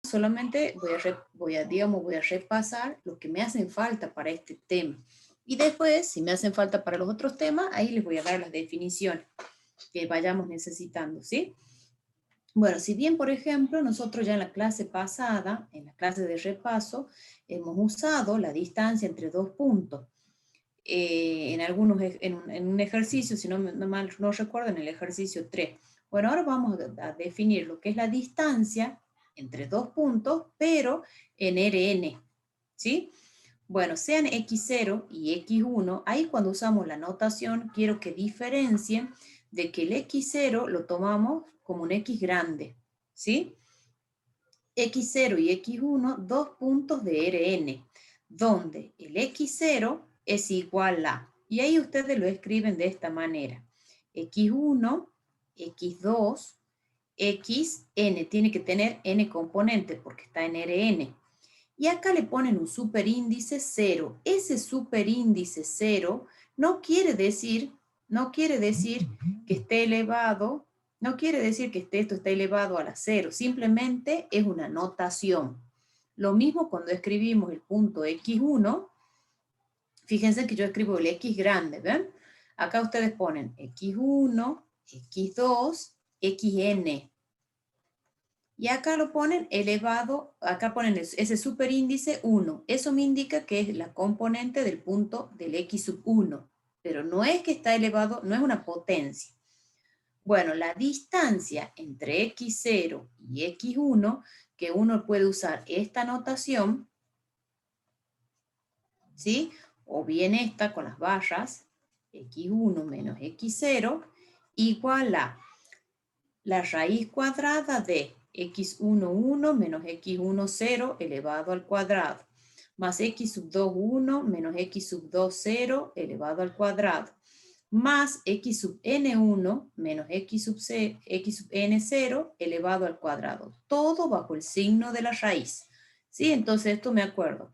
solamente voy a repasar lo que me hacen falta para este tema. Y después, si me hacen falta para los otros temas, ahí les voy a dar las definiciones que vayamos necesitando, ¿sí? Bueno, si bien, por ejemplo, nosotros ya en la clase pasada, en la clase de repaso, hemos usado la distancia entre dos puntos. En un ejercicio, si no recuerdo, en el ejercicio 3. Bueno, ahora vamos a definir lo que es la distancia entre dos puntos, pero en Rn, ¿sí? Bueno, sean x0 y x1, ahí cuando usamos la notación, quiero que diferencien de que el x0 lo tomamos como un x grande, ¿sí? x0 y x1, dos puntos de Rn, donde el x0 es igual a, y ahí ustedes lo escriben de esta manera, x1, x2, xn, tiene que tener n componentes porque está en Rn. Y acá le ponen un superíndice 0. Ese superíndice 0 no quiere decir que esté elevado, no quiere decir que esto está elevado a la 0, simplemente es una notación. Lo mismo cuando escribimos el punto x1, fíjense que yo escribo el x grande, ¿ven? Acá ustedes ponen x1, x2, xn. Y acá lo ponen elevado, acá ponen ese superíndice 1. Eso me indica que es la componente del punto del x sub 1. Pero no es que está elevado, no es una potencia. Bueno, la distancia entre x0 y x1, que uno puede usar esta notación, ¿sí? O bien esta con las barras, x1 menos x0, igual a la raíz cuadrada de x1,1 menos x1,0 elevado al cuadrado, más x sub 2, 1 menos x sub 2, 0 elevado al cuadrado, más x sub n1 menos x sub n0 elevado al cuadrado. Todo bajo el signo de la raíz. ¿Sí? Entonces esto me acuerdo.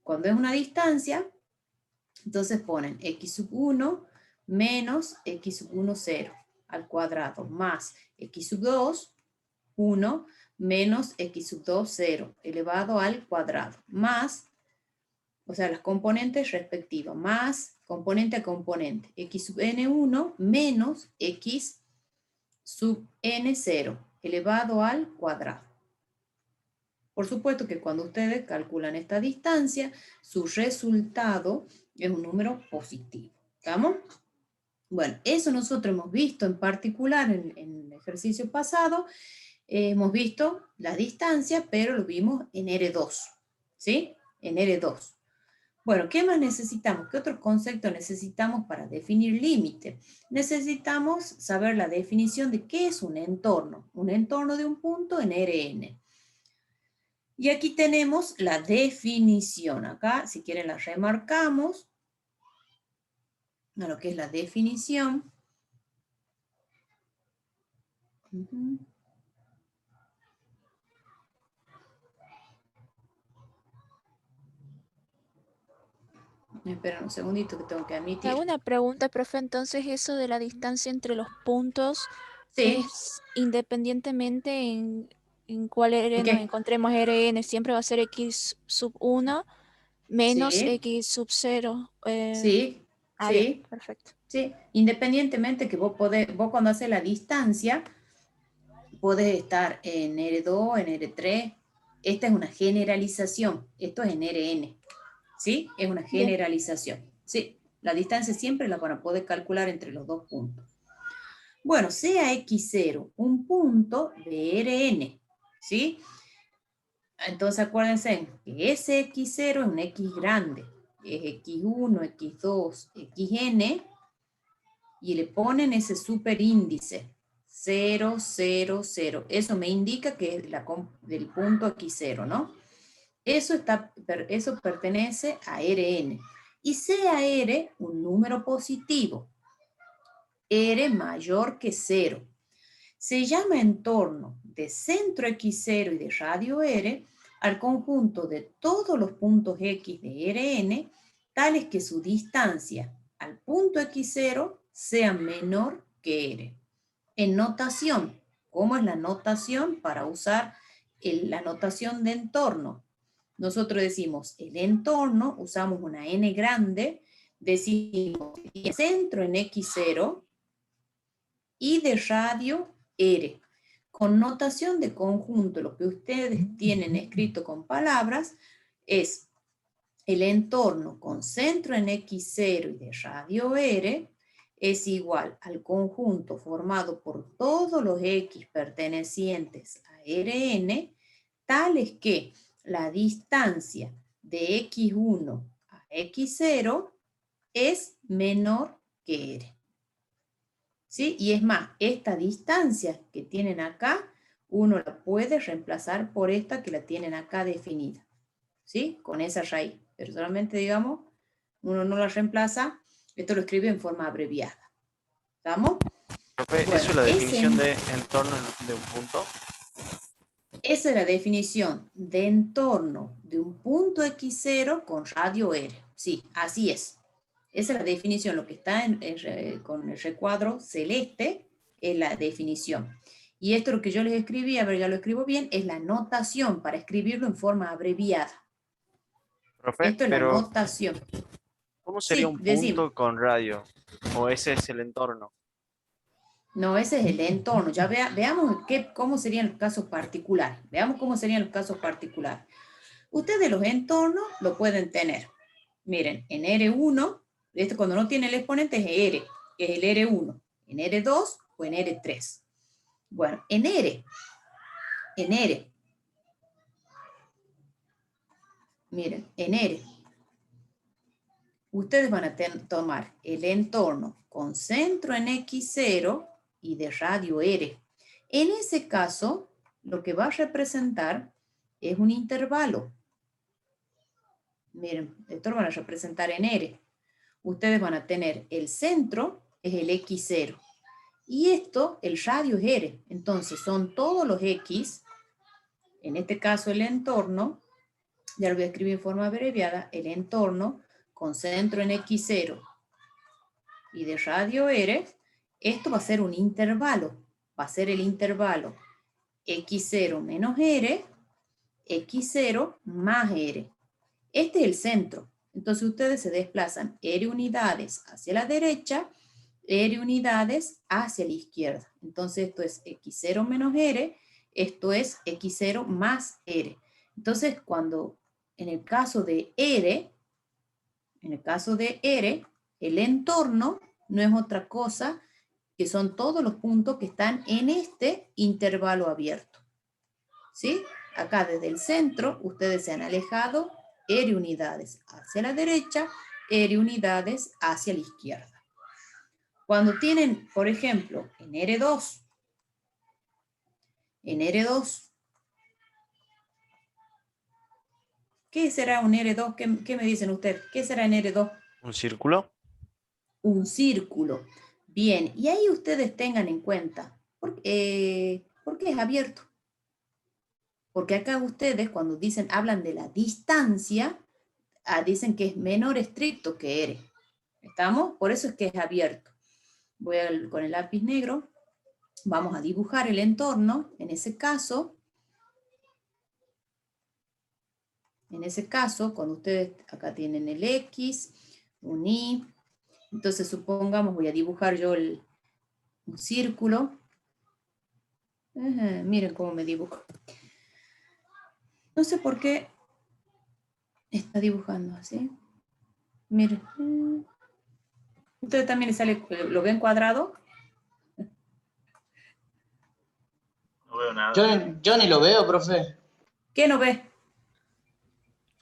Cuando es una distancia, entonces ponen x sub 1 menos x sub 1, 0 al cuadrado, más x sub 2, 1, menos x sub 2, 0, elevado al cuadrado, más, o sea, las componentes respectivas, más componente a componente, x sub n1 menos x sub n0, elevado al cuadrado. Por supuesto que cuando ustedes calculan esta distancia, su resultado es un número positivo. ¿Estamos? Bueno, eso nosotros hemos visto en particular en el ejercicio pasado. Hemos visto la distancia, pero lo vimos en R2. ¿Sí? En R2. Bueno, ¿qué más necesitamos? ¿Qué otros conceptos necesitamos para definir límite? Necesitamos saber la definición de qué es un entorno. Un entorno de un punto en Rn. Y aquí tenemos la definición. Acá, si quieren, la remarcamos. A lo que es la definición. Espera un segundito que tengo que admitir. Hago una pregunta, profe. Entonces, eso de la distancia entre los puntos Sí. es independientemente en cuál ¿En R nos qué? encontremos Rn, siempre va a ser x sub 1 menos Sí, x sub 0. sí, Bien, sí, perfecto. sí. Independientemente que vos cuando haces la distancia, podés estar en R2, en R3. Esta es una generalización. Esto es en Rn. ¿Sí? Es una Bien. generalización. Sí, la distancia siempre la van a poder calcular entre los dos puntos. Bueno, sea x0 un punto de Rn, ¿sí? Entonces acuérdense que ese x0 es un x grande, es x1, x2, xn, y le ponen ese superíndice, 0, 0, 0. Eso me indica que es del punto x0, ¿no? Eso pertenece a Rn. Y sea R un número positivo, R mayor que 0. Se llama entorno de centro x0 y de radio R al conjunto de todos los puntos x de Rn, tales que su distancia al punto x0 sea menor que R. En notación, ¿cómo es la notación para usar la notación de entorno. Nosotros decimos el entorno, usamos una N grande, decimos el centro en X0 y de radio R. Con notación de conjunto, lo que ustedes tienen escrito con palabras es el entorno con centro en X0 y de radio R es igual al conjunto formado por todos los X pertenecientes a Rn, tales que la distancia de X1 a X0 es menor que R. ¿Sí? Y es más, esta distancia que tienen acá, uno la puede reemplazar por esta que la tienen acá definida. ¿Sí? Con esa raíz. Pero solamente, digamos, uno no la reemplaza, esto lo escribe en forma abreviada. ¿Estamos? Profe, Bueno, ¿eso es la definición de entorno de un punto? Esa es la definición de entorno de un punto X0 con radio R. Sí, así es. Esa es la definición. Lo que está con el recuadro celeste es la definición. Y esto lo que yo les escribí, a ver, ya lo escribo bien, es la notación para escribirlo en forma abreviada. Profe, Esto es la pero notación. ¿cómo sería Sí, un decime. punto con radio? ¿O ese es el entorno? No, ese es el entorno. Ya veamos cómo serían los casos particulares. Veamos cómo serían los casos particulares. Ustedes los entornos lo pueden tener. Miren, en R1, esto cuando no tiene el exponente es R, que es el R1. En R2 o en R3. Bueno, en R. Miren, en R. Ustedes van a tomar el entorno con centro en X0 y de radio R. En ese caso, lo que va a representar es un intervalo. Miren, esto lo van a representar en R. Ustedes van a tener el centro, es el X0. Y esto, el radio es R. Entonces, son todos los X, en este caso el entorno, ya lo voy a escribir en forma abreviada, el entorno con centro en X0 y de radio R, esto va a ser un intervalo. Va a ser el intervalo X0 menos R, X0 más R. Este es el centro. Entonces ustedes se desplazan R unidades hacia la derecha, R unidades hacia la izquierda. Entonces esto es X0 menos R, esto es X0 más R. Entonces cuando en el caso de R, el entorno no es otra cosa que son todos los puntos que están en este intervalo abierto. ¿Sí? Acá desde el centro ustedes se han alejado R unidades hacia la derecha, R unidades hacia la izquierda. Cuando tienen, por ejemplo, en R2, ¿qué será un R2? ¿Qué me dicen ustedes? ¿Qué será en R2? ¿Un círculo? Un círculo. Bien, y ahí ustedes tengan en cuenta, ¿por qué es abierto? Porque acá ustedes cuando hablan de la distancia, dicen que es menor estricto que R. ¿Estamos? Por eso es que es abierto. Voy con el lápiz negro, vamos a dibujar el entorno. En ese caso, cuando ustedes acá tienen el X, un Y, entonces supongamos, voy a dibujar yo un círculo. Miren cómo me dibujo. No sé por qué está dibujando así. Miren. ¿Ustedes también lo ven cuadrado? No veo nada. Yo ni lo veo, profe. ¿Qué no ve?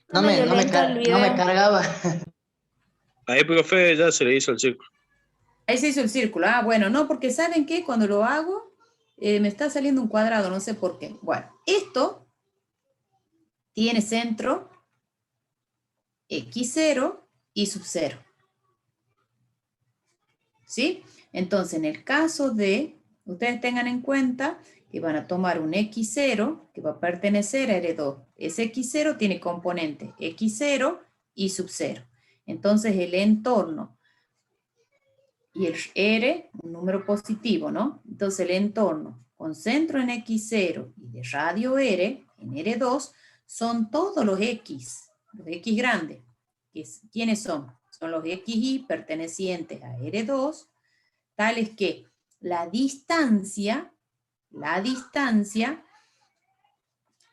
No me cargaba. Ahí, profe, ya se le hizo el círculo. Ahí se hizo el círculo. Bueno, no, porque ¿saben qué? Cuando lo hago, me está saliendo un cuadrado, no sé por qué. Bueno, esto tiene centro X0 y sub 0. ¿Sí? Entonces, en el caso de, ustedes tengan en cuenta que van a tomar un X0 que va a pertenecer a R2. Ese X0 tiene componentes X0 y sub 0. Entonces, el entorno y el R, un número positivo, ¿no? Entonces, el entorno con centro en X0 y de radio R, en R2, son todos los X grandes. ¿Quiénes son? Son los XY pertenecientes a R2, tales que la distancia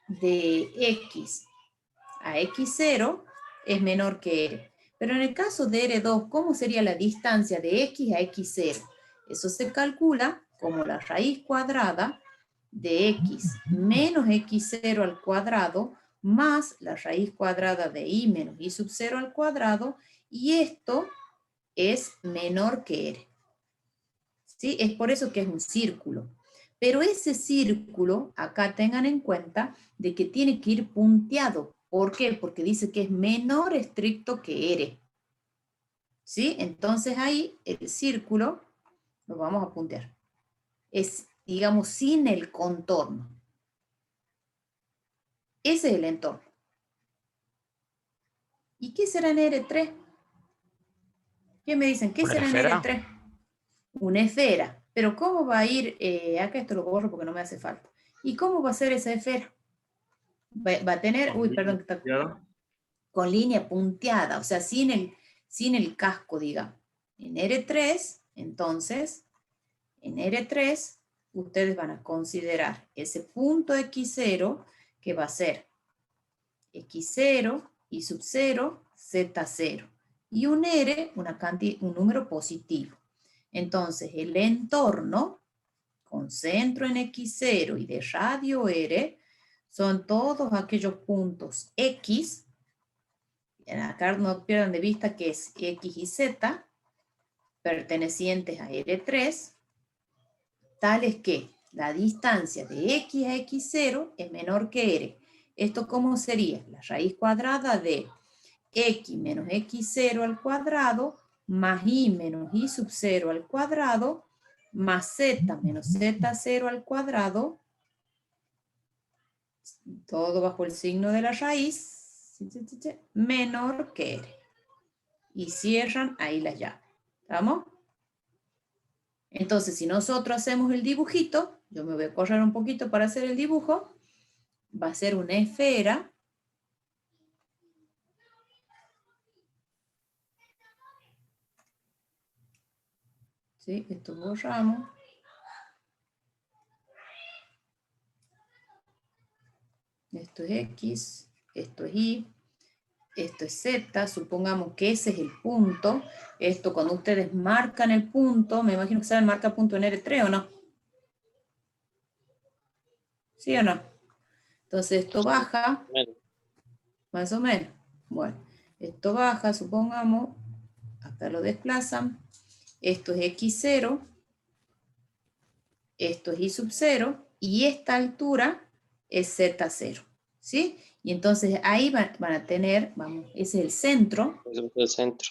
de X a X0 es menor que R. Pero en el caso de R2, ¿cómo sería la distancia de X a X0? Eso se calcula como la raíz cuadrada de X menos X0 al cuadrado más la raíz cuadrada de Y menos Y sub 0 al cuadrado, y esto es menor que R. ¿Sí? Es por eso que es un círculo. Pero ese círculo, acá tengan en cuenta de que tiene que ir punteado. ¿Por qué? Porque dice que es menor estricto que R. ¿Sí? Entonces ahí el círculo lo vamos a puntear. Es, digamos, sin el contorno. Ese es el entorno. ¿Y qué será en R3? ¿Qué me dicen? ¿Qué ¿Una será en esfera? R3? Una esfera. Pero ¿cómo va a ir? Acá esto lo borro porque no me hace falta. ¿Y cómo va a ser esa esfera? Va a tener, Con uy, línea perdón, que está punteada. con línea punteada, o sea, sin el casco, digamos. En R3, entonces, en R3, ustedes van a considerar ese punto X0, que va a ser X0, Y sub 0, Z0. Y un R, un número positivo. Entonces, el entorno, con centro en X0 y de radio R, son todos aquellos puntos X. Acá no pierdan de vista que es X y Z, pertenecientes a R3, tales que la distancia de X a X0 es menor que R. ¿Esto cómo sería? La raíz cuadrada de X menos X0 al cuadrado, más Y menos Y sub 0 al cuadrado, más Z menos Z0 al cuadrado, todo bajo el signo de la raíz, menor que R. Y cierran ahí la llave. ¿Estamos? Entonces, si nosotros hacemos el dibujito, yo me voy a correr un poquito para hacer el dibujo, va a ser una esfera. ¿Sí? Esto borramos. Esto es X, esto es Y, esto es Z, supongamos que ese es el punto. Esto cuando ustedes marcan el punto, me imagino que saben marcar punto en R3 o no. ¿Sí o no? Entonces esto baja, más o menos. Bueno, esto baja, supongamos, acá lo desplazan. Esto es X0, esto es Y sub 0, y esta altura es Z0, ¿sí? Y entonces ahí van a tener, vamos, ese es el centro. Ese es el centro.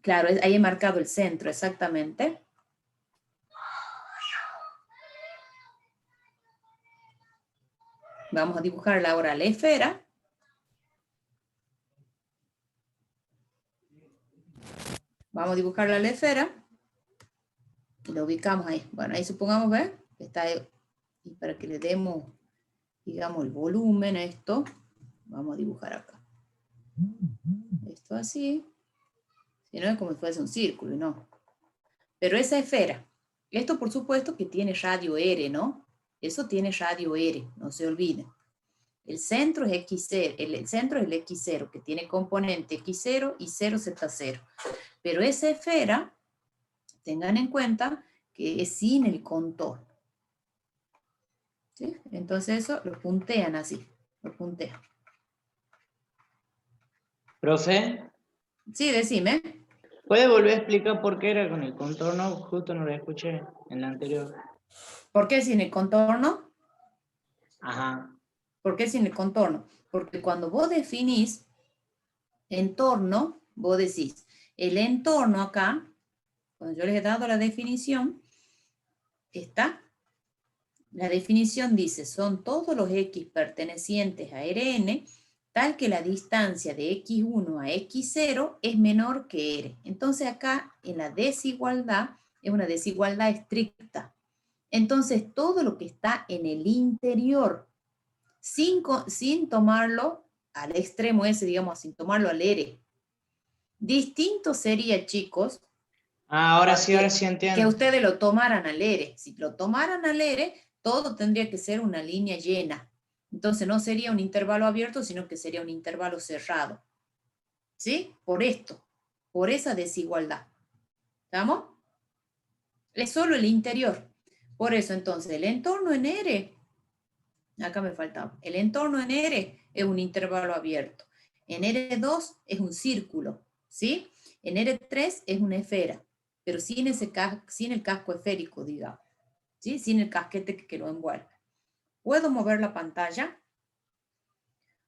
Claro, ahí he marcado el centro, exactamente. Vamos a dibujar ahora la esfera. Vamos a dibujar la esfera. Y lo ubicamos ahí. Bueno, ahí supongamos, ¿ves? Está ahí. Y para que le demos, digamos, el volumen a esto, vamos a dibujar acá. Esto así. Si no es como si fuese un círculo, ¿no? Pero esa esfera, esto por supuesto que tiene radio R, ¿no? Eso tiene radio R, no se olviden. El centro es X0, el centro es el X0, que tiene componente X0 y 0Z0. Pero esa esfera, tengan en cuenta que es sin el contorno. ¿Sí? Entonces eso lo puntean así, lo puntean. Profe, Sí, decime. ¿puede volver a explicar por qué era con el contorno? Justo no lo escuché en la anterior. ¿Por qué sin el contorno? Ajá. ¿Por qué sin el contorno? Porque cuando vos definís entorno, vos decís, el entorno acá, cuando yo les he dado la definición, está, la definición dice, son todos los X pertenecientes a Rn, tal que la distancia de X1 a X0 es menor que R. Entonces acá, en la desigualdad, es una desigualdad estricta. Entonces, todo lo que está en el interior, sin tomarlo al extremo ese, digamos, sin tomarlo al R. Distinto sería, chicos, Ahora sí que entiendo. ustedes lo tomaran al R. Si lo tomaran al R, todo tendría que ser una línea llena. Entonces no sería un intervalo abierto, sino que sería un intervalo cerrado. ¿Sí? Por esto, por esa desigualdad. ¿Estamos? Es solo el interior. Por eso, entonces, el entorno en R, acá me faltaba, el entorno en R es un intervalo abierto. En R2 es un círculo, ¿sí? En R3 es una esfera, pero sin el casco esférico, digamos, ¿sí? Sin el casquete que lo envuelve. ¿Puedo mover la pantalla?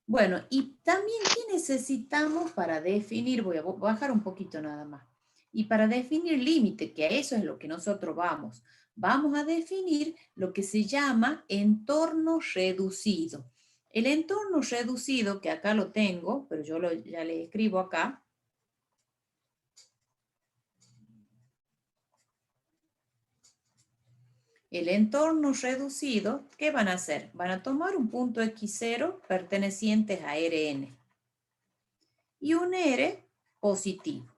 Bueno, y también, ¿qué necesitamos para definir? Voy a bajar un poquito nada más. Y para definir límite, que a eso es lo que nosotros vamos a definir lo que se llama entorno reducido. El entorno reducido, que acá lo tengo, pero yo ya le escribo acá. El entorno reducido, ¿qué van a hacer? Van a tomar un punto X0 pertenecientes a Rn y un R positivo.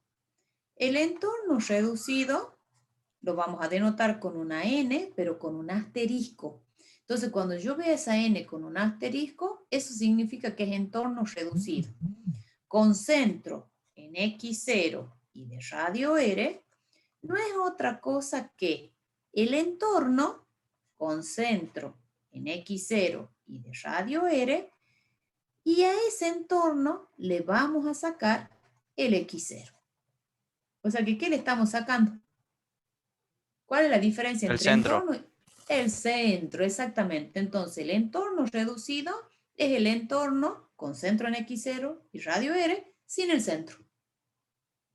El entorno reducido lo vamos a denotar con una N, pero con un asterisco. Entonces, cuando yo vea esa N con un asterisco, eso significa que es entorno reducido. Con centro en X0 y de radio R, no es otra cosa que el entorno con centro en X0 y de radio R, y a ese entorno le vamos a sacar el X0. O sea que, ¿qué le estamos sacando? ¿Cuál es la diferencia entre entorno y el centro? Exactamente. Entonces, el entorno reducido es el entorno con centro en X0 y radio R sin el centro.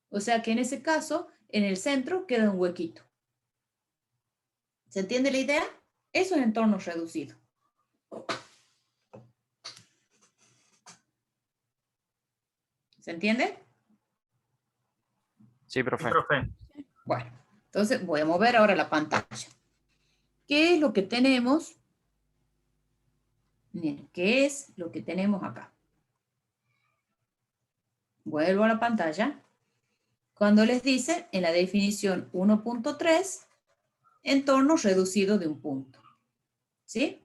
O sea que en ese caso, en el centro queda un huequito. ¿Se entiende la idea? Eso es entorno reducido. ¿Se entiende? Sí, profe. Sí, profe. Bueno, entonces voy a mover ahora la pantalla. ¿Qué es lo que tenemos? Miren, ¿qué es lo que tenemos acá? Vuelvo a la pantalla. Cuando les dice en la definición 1.3, entorno reducido de un punto. ¿Sí?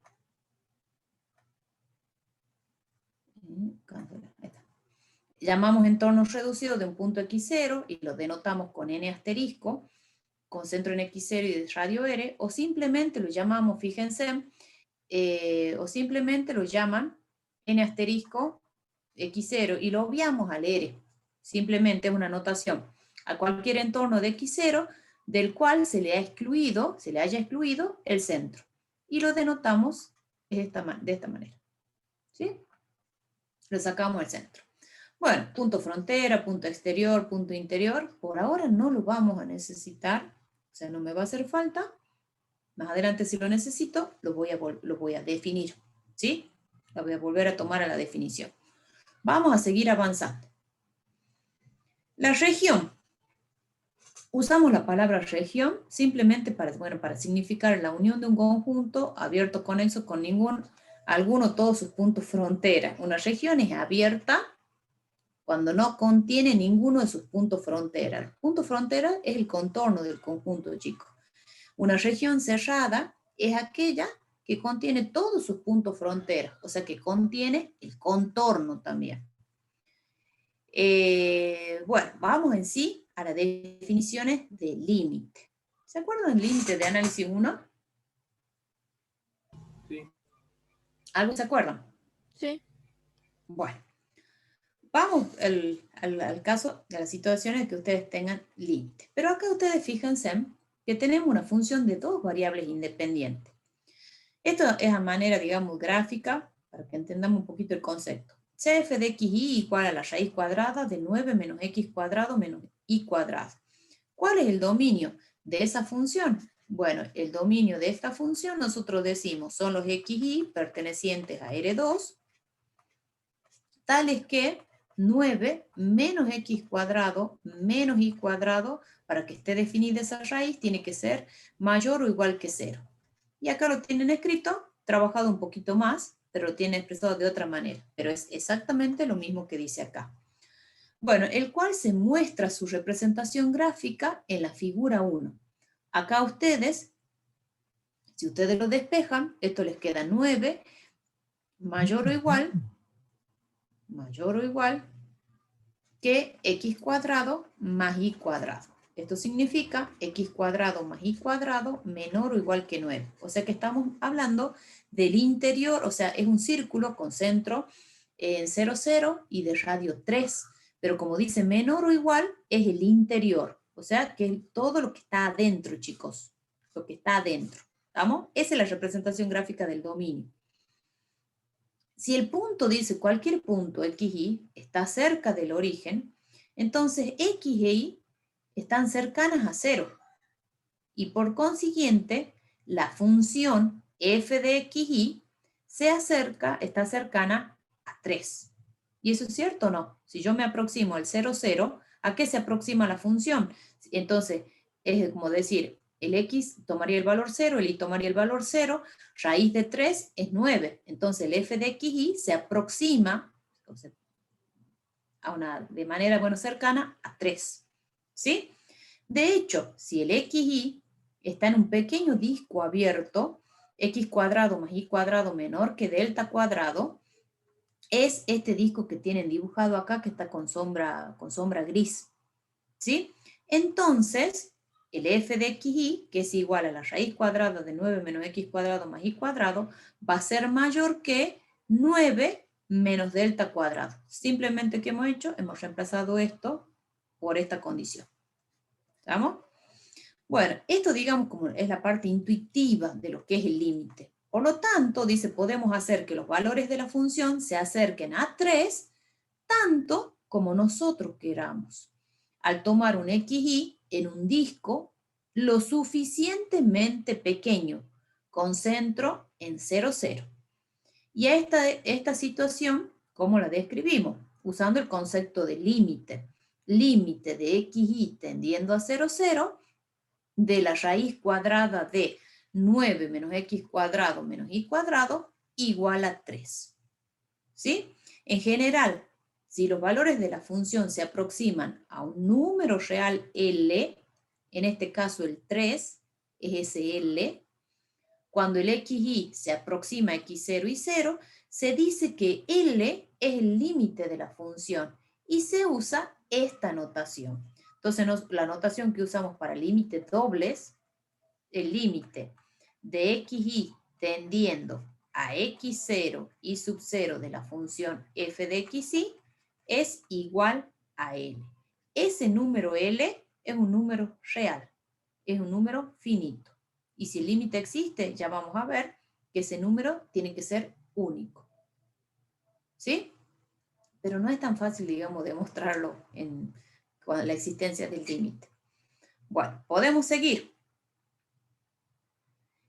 Ahí está. Llamamos entorno reducido de un punto X0 y lo denotamos con N asterisco, con centro en X0 y de radio R, o simplemente lo llamamos, fíjense, o simplemente lo llaman N asterisco X0 y lo obviamos al R. Simplemente es una notación a cualquier entorno de X0 del cual se le haya excluido el centro. Y lo denotamos de esta manera. ¿Sí? Le sacamos el centro. Bueno, punto frontera, punto exterior, punto interior, por ahora no lo vamos a necesitar, o sea, no me va a hacer falta. Más adelante, si lo necesito, lo voy a definir, ¿sí? La voy a volver a tomar a la definición. Vamos a seguir avanzando. La región. Usamos la palabra región simplemente para significar la unión de un conjunto abierto, conexo con alguno, todos sus puntos frontera. Una región es abierta cuando no contiene ninguno de sus puntos frontera. El punto frontera es el contorno del conjunto, chicos. Una región cerrada es aquella que contiene todos sus puntos frontera, o sea que contiene el contorno también. Bueno, vamos en sí a las definiciones de límite. ¿Se acuerdan del límite de análisis 1? Sí. ¿Algo se acuerdan? Sí. Bueno, vamos al caso de las situaciones que ustedes tengan límite. Pero acá ustedes fíjense que tenemos una función de dos variables independientes. Esto es a manera, digamos, gráfica, para que entendamos un poquito el concepto. CF de xy igual a la raíz cuadrada de 9 menos x cuadrado menos y cuadrado. ¿Cuál es el dominio de esa función? Bueno, el dominio de esta función nosotros decimos son los xy pertenecientes a R2, tales que 9 menos x cuadrado menos y cuadrado, para que esté definida esa raíz, tiene que ser mayor o igual que 0. Y acá lo tienen escrito, trabajado un poquito más, pero lo tienen expresado de otra manera. Pero es exactamente lo mismo que dice acá. Bueno, el cual se muestra su representación gráfica en la figura 1. Acá ustedes, si ustedes lo despejan, esto les queda 9 mayor o igual que x cuadrado más y cuadrado. Esto significa x cuadrado más y cuadrado menor o igual que 9. O sea que estamos hablando del interior, o sea, es un círculo con centro en 0, 0 y de radio 3. Pero como dice menor o igual, es el interior. O sea que es todo lo que está adentro, chicos. Lo que está adentro. ¿Estamos? Esa es la representación gráfica del dominio. Si el punto dice cualquier punto x, y está cerca del origen, entonces x e y están cercanas a 0. Y por consiguiente, la función f de x, y está cercana a 3. ¿Y eso es cierto o no? Si yo me aproximo al 0, 0, ¿a qué se aproxima la función? Entonces, es como decir, el x tomaría el valor 0, el y tomaría el valor 0, raíz de 3 es 9. Entonces, el f de x, y se aproxima de manera cercana a 3. ¿Sí? De hecho, si el x, y está en un pequeño disco abierto, x cuadrado más y cuadrado menor que delta cuadrado, es este disco que tienen dibujado acá, que está con sombra gris. ¿Sí? Entonces, el f de x, y, que es igual a la raíz cuadrada de 9 menos x cuadrado más y cuadrado, va a ser mayor que 9 menos delta cuadrado. Simplemente, ¿qué hemos hecho? Hemos reemplazado esto por esta condición. ¿Estamos? Bueno, esto digamos como es la parte intuitiva de lo que es el límite. Por lo tanto, dice, podemos hacer que los valores de la función se acerquen a 3 tanto como nosotros queramos, al tomar un x, y en un disco lo suficientemente pequeño, con centro en 0, 0. Y a esta situación, ¿cómo la describimos? Usando el concepto de límite. Límite de x, y tendiendo a 0, 0, de la raíz cuadrada de 9 menos x cuadrado menos y cuadrado igual a 3. ¿Sí? En general, si los valores de la función se aproximan a un número real L, en este caso el 3 es ese L, cuando el x, y se aproxima a x0 y 0, se dice que L es el límite de la función y se usa esta notación. Entonces, la notación que usamos para límites dobles, el límite de x, y tendiendo a x0 y sub 0 de la función f de x, y es igual a L. Ese número L es un número real, es un número finito. Y si el límite existe, ya vamos a ver que ese número tiene que ser único. ¿Sí? Pero no es tan fácil, digamos, demostrarlo con la existencia del límite. Bueno, podemos seguir.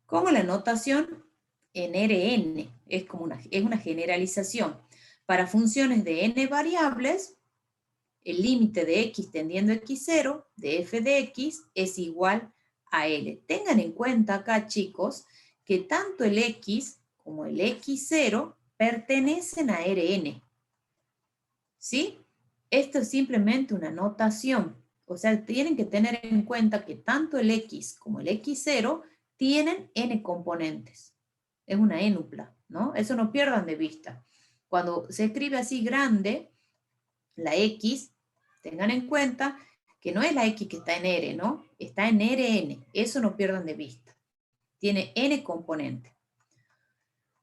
Como la notación en Rn es una generalización. Para funciones de n variables, el límite de x tendiendo a x0 de f de x es igual a L. Tengan en cuenta acá, chicos, que tanto el x como el x0 pertenecen a Rn. ¿Sí? Esto es simplemente una notación. O sea, tienen que tener en cuenta que tanto el x como el x0 tienen n componentes. Es una énupla, ¿no? Eso no pierdan de vista. Cuando se escribe así grande, la x, tengan en cuenta que no es la x que está en R, ¿no? Está en Rn. Eso no pierdan de vista. Tiene n componentes.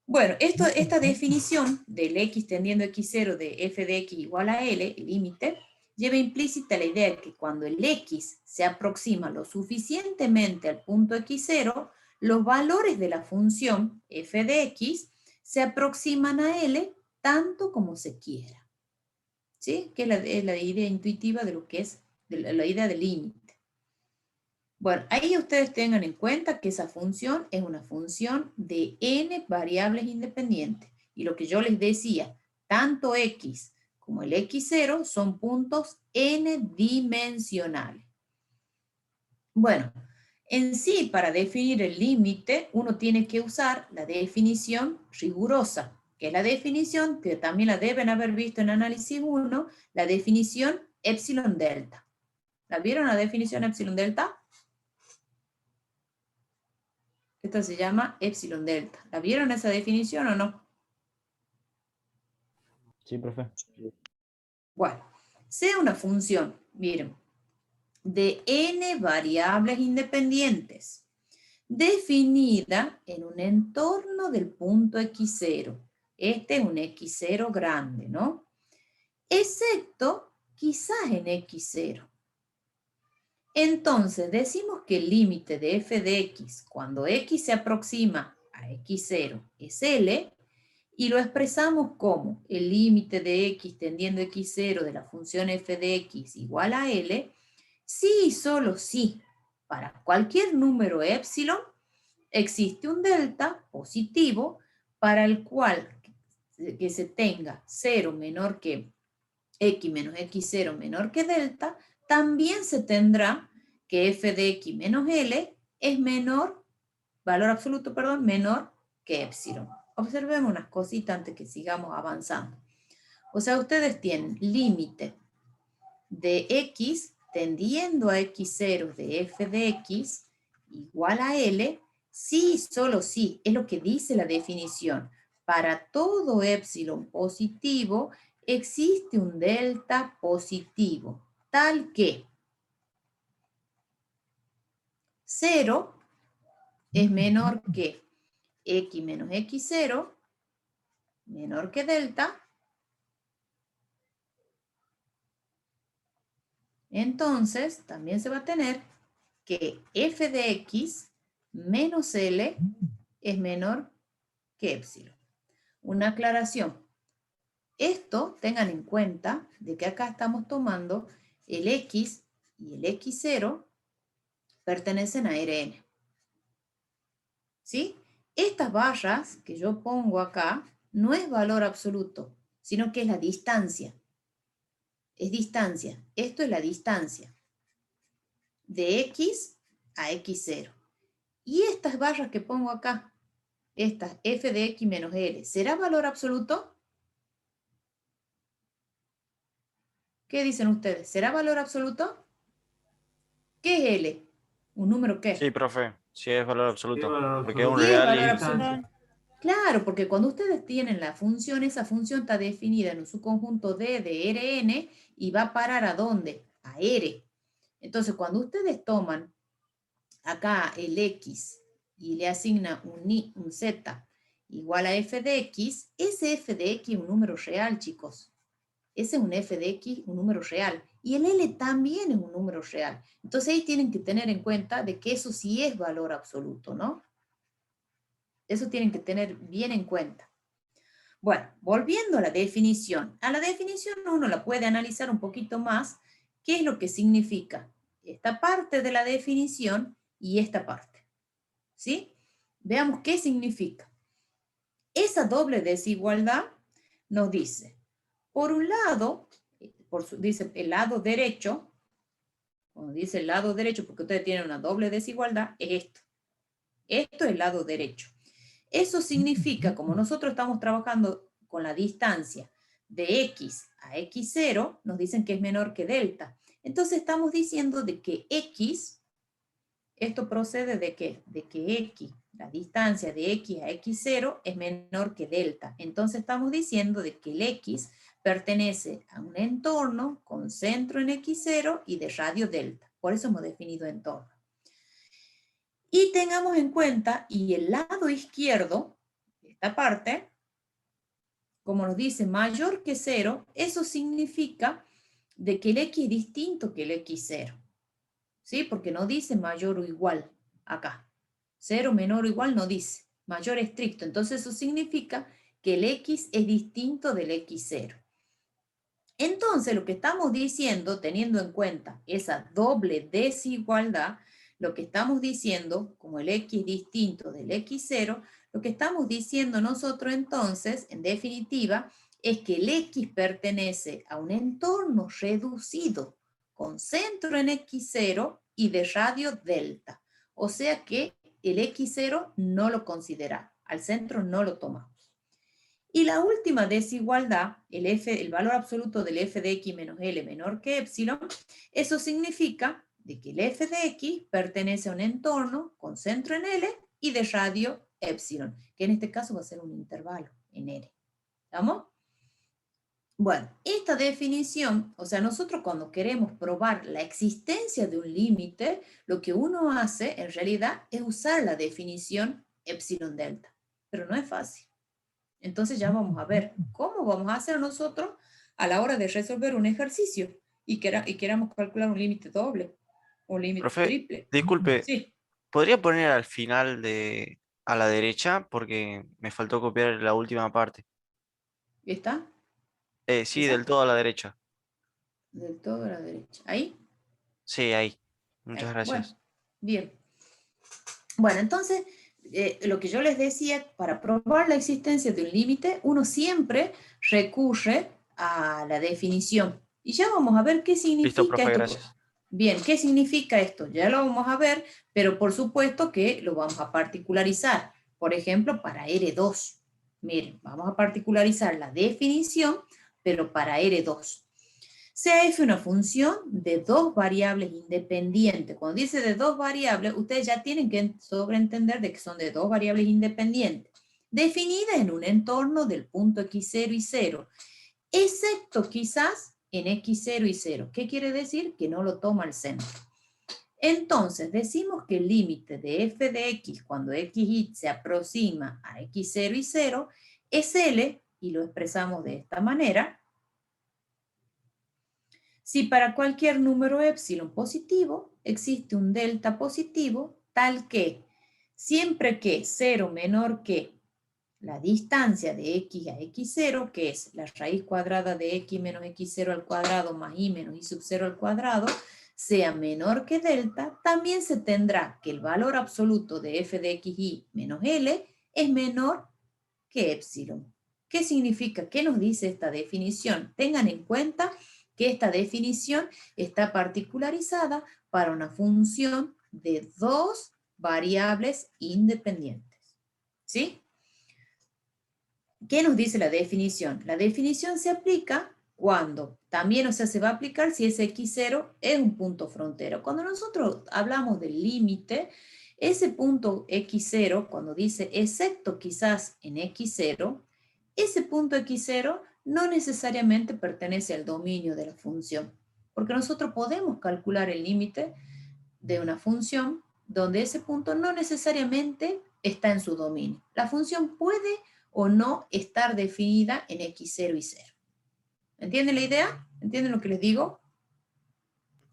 Bueno, esta definición del x tendiendo a x0 de f de x igual a L, el límite, lleva implícita la idea de que cuando el x se aproxima lo suficientemente al punto x0, los valores de la función f de x se aproximan a L tanto como se quiera. ¿Sí? Que es la idea intuitiva de lo que es la idea del límite. Bueno, ahí ustedes tengan en cuenta que esa función es una función de n variables independientes. Y lo que yo les decía, tanto x como el x0 son puntos n dimensionales. Bueno, En sí, para definir el límite, uno tiene que usar la definición rigurosa, que es la definición que también la deben haber visto en análisis 1, la definición epsilon delta. ¿La vieron la definición epsilon delta? Esta se llama epsilon delta. ¿La vieron esa definición o no? Sí, profe. Bueno, sea una función, miren, de n variables independientes, definida en un entorno del punto x0. Este es un x0 grande, ¿no? Excepto quizás en x0. Entonces, decimos que el límite de f de x, cuando x se aproxima a x0, es L, y lo expresamos como el límite de x tendiendo a x0 de la función f de x igual a L, sí y solo sí, para cualquier número epsilon, existe un delta positivo para el cual que se tenga 0 menor que x menos x0 menor que delta, también se tendrá que f de x menos L es menor, valor absoluto, perdón, menor que epsilon. Observemos unas cositas antes que sigamos avanzando. O sea, ustedes tienen límite de x tendiendo a x0 de f de x igual a L, sí, solo sí, es lo que dice la definición. Para todo epsilon positivo existe un delta positivo, tal que 0 es menor que x menos x0, menor que delta. Entonces, también se va a tener que f de x menos L es menor que epsilon. Una aclaración. Esto, tengan en cuenta de que acá estamos tomando el x y el x0 pertenecen a Rn. ¿Sí? Estas barras que yo pongo acá no es valor absoluto, sino que es la distancia. Es distancia. Esto es la distancia de x a x0. Y estas barras que pongo acá, estas f de x menos L, ¿será valor absoluto? ¿Qué dicen ustedes? ¿Será valor absoluto? ¿Qué es L? ¿Un número qué? Sí, profe. Sí, es valor absoluto. valor Porque es un Sí, es real valor y... absoluto. Claro, porque cuando ustedes tienen la función, esa función está definida en su conjunto D de Rn y va a parar ¿a dónde? A R. Entonces, cuando ustedes toman acá el X y le asignan un Z igual a f de X, ese f de X es un número real, chicos. Ese es un f de X, un número real. Y el L también es un número real. Entonces ahí tienen que tener en cuenta de que eso sí es valor absoluto, ¿no? Eso tienen que tener bien en cuenta. Bueno, volviendo a la definición. A la definición uno la puede analizar un poquito más. ¿Qué es lo que significa esta parte de la definición y esta parte? ¿Sí? Veamos qué significa. Esa doble desigualdad nos dice, por un lado, dice el lado derecho, cuando dice el lado derecho, porque ustedes tienen una doble desigualdad, es esto. Esto es el lado derecho. Eso significa, como nosotros estamos trabajando con la distancia de x a x0, nos dicen que es menor que delta. Entonces estamos diciendo de que x, esto procede de qué? De que x, la distancia de x a x0 es menor que delta. Entonces estamos diciendo de que el x pertenece a un entorno con centro en x0 y de radio delta. Por eso hemos definido entorno. Y tengamos en cuenta, y el lado izquierdo, esta parte, como nos dice mayor que 0, eso significa de que el x es distinto que el x0. ¿Sí? Porque no dice mayor o igual acá. 0 menor o igual no dice. Mayor estricto. Entonces eso significa que el x es distinto del x0. Entonces lo que estamos diciendo, teniendo en cuenta esa doble desigualdad, lo que estamos diciendo, como el x distinto del x0, lo que estamos diciendo nosotros entonces, en definitiva, es que el x pertenece a un entorno reducido, con centro en x0 y de radio delta. O sea que el x0 no lo considera, al centro no lo tomamos. Y la última desigualdad, el valor absoluto del f de x menos L menor que epsilon, eso significa de que el f de x pertenece a un entorno con centro en L y de radio epsilon, que en este caso va a ser un intervalo en L. ¿Estamos? Bueno, esta definición, o sea, nosotros cuando queremos probar la existencia de un límite, lo que uno hace en realidad es usar la definición epsilon delta, pero no es fácil. Entonces ya vamos a ver cómo vamos a hacer nosotros a la hora de resolver un ejercicio y queramos calcular un límite doble o un límite Profe, triple. disculpe, Sí, ¿podría poner al final a la derecha? Porque me faltó copiar la última parte. ¿está? Sí, ¿Esa? del todo a la derecha. Del todo a la derecha. ¿Ahí? Sí, ahí. Ahí. Muchas Bueno, gracias. bien. Bueno, entonces, lo que yo les decía, para probar la existencia de un límite, uno siempre recurre a la definición. Y ya vamos a ver qué Listo, significa profe, esto. gracias. Bien, ¿qué significa esto? Ya lo vamos a ver, pero por supuesto que lo vamos a particularizar. Por ejemplo, para R2. Miren, vamos a particularizar la definición, pero para R2. Sea f una función de dos variables independientes. Cuando dice de dos variables, ustedes ya tienen que sobreentender de que son de dos variables independientes, definidas en un entorno del punto x0 y 0, excepto quizás en x0 y 0. ¿Qué quiere decir? Que no lo toma el centro. Entonces, decimos que el límite de f de x cuando xy se aproxima a x0 y 0 es L, y lo expresamos de esta manera. Si para cualquier número epsilon positivo existe un delta positivo, tal que siempre que 0 menor que la distancia de x a x0, que es la raíz cuadrada de x menos x0 al cuadrado más y menos y sub 0 al cuadrado, sea menor que delta, también se tendrá que el valor absoluto de f de xy menos L es menor que epsilon. ¿Qué significa? ¿Qué nos dice esta definición? Tengan en cuenta que esta definición está particularizada para una función de dos variables independientes. ¿Sí? ¿Qué nos dice la definición? La definición se aplica cuando también, o sea, se va a aplicar si ese x0 es un punto frontero. Cuando nosotros hablamos del límite, ese punto x0, cuando dice excepto quizás en x0, ese punto x0 no necesariamente pertenece al dominio de la función, porque nosotros podemos calcular el límite de una función donde ese punto no necesariamente está en su dominio. La función puede o no estar definida en x0 y 0. ¿Entienden la idea? ¿Entienden lo que les digo?